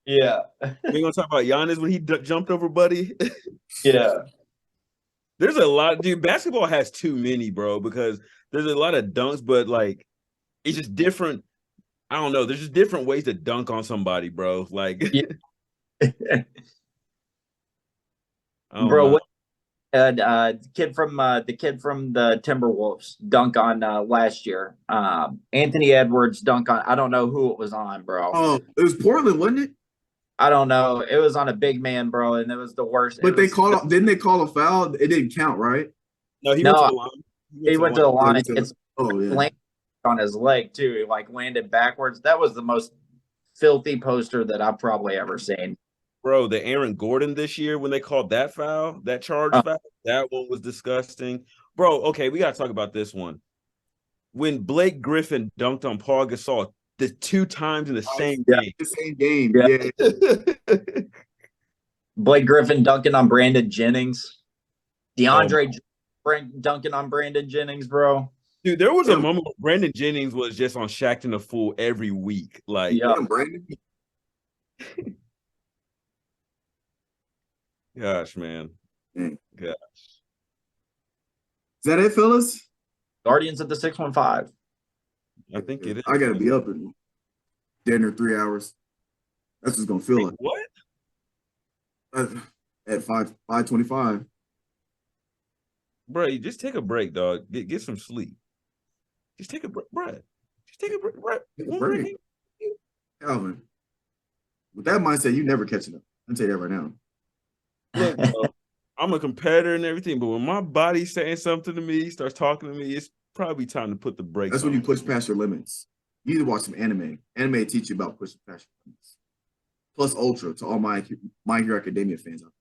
Yeah. We gonna talk about Giannis when he jumped over Buddy. Yeah. There's a lot, dude. Basketball has too many, bro, because there's a lot of dunks, but like it's just different. I don't know. There's just different ways to dunk on somebody, bro. Like, bro, what the kid from the Timberwolves dunk on last year. Anthony Edwards dunk on. I don't know who it was on, bro. Oh, it was Portland, wasn't it? I don't know. It was on a big man, bro, and it was the worst. But didn't they call a foul? It didn't count, right? No, he went to the line. He went to the line. It's on his leg too. He like landed backwards. That was the most filthy poster that I've probably ever seen. Bro, the Aaron Gordon this year when they called that foul, that charge foul, that one was disgusting. Bro, okay, we gotta talk about this one. When Blake Griffin dunked on Paul Gasol the 2 times in the same game. The same game, yeah. Blake Griffin dunking on Brandon Jennings. DeAndre dunking on Brandon Jennings, bro. Dude, there was a moment where Brandon Jennings was just on Shaqtin' a Fool every week. Like, Brandon. Gosh, man. Gosh. Is that it, fellas? Guardians at the 615. I think it is. I gotta be up in dinner 3 hours. That's what's gonna feel like. What? At 5:25. Bro, you just take a break, dog. Get some sleep. Just take a break, bro. Just take a break, bro. Break. Calvin, with that mindset, you never catching up. I'll tell you that right now. Look, bro, I'm a competitor and everything, but when my body's saying something to me, starts talking to me, it's probably time to put the brakes. That's when you push past your limits. You need to watch some anime. Anime teach you about pushing past your limits. Plus Ultra to all my Hero Academia fans out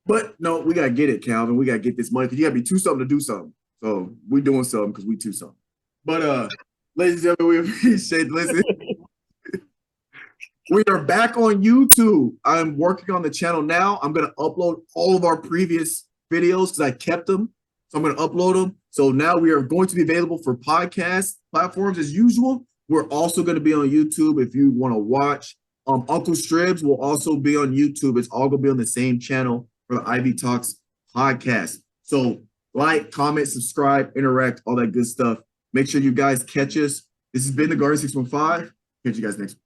there. But no, we gotta get it, Calvin. We gotta get this money because you gotta be too something to do something. So we doing something because we too something. But ladies and gentlemen, we appreciate listening. We are back on YouTube. I'm working on the channel now. I'm gonna upload all of our previous videos because I kept them. So I'm gonna upload them. So now we are going to be available for podcast platforms as usual. We're also going to be on YouTube if you want to watch Uncle Stribs will also be on YouTube. It's all gonna be on the same channel for the Ivy Talks podcast. So like, comment, subscribe, interact, all that good stuff. Make sure you guys catch us. This has been the Garden 615. Catch you guys next week.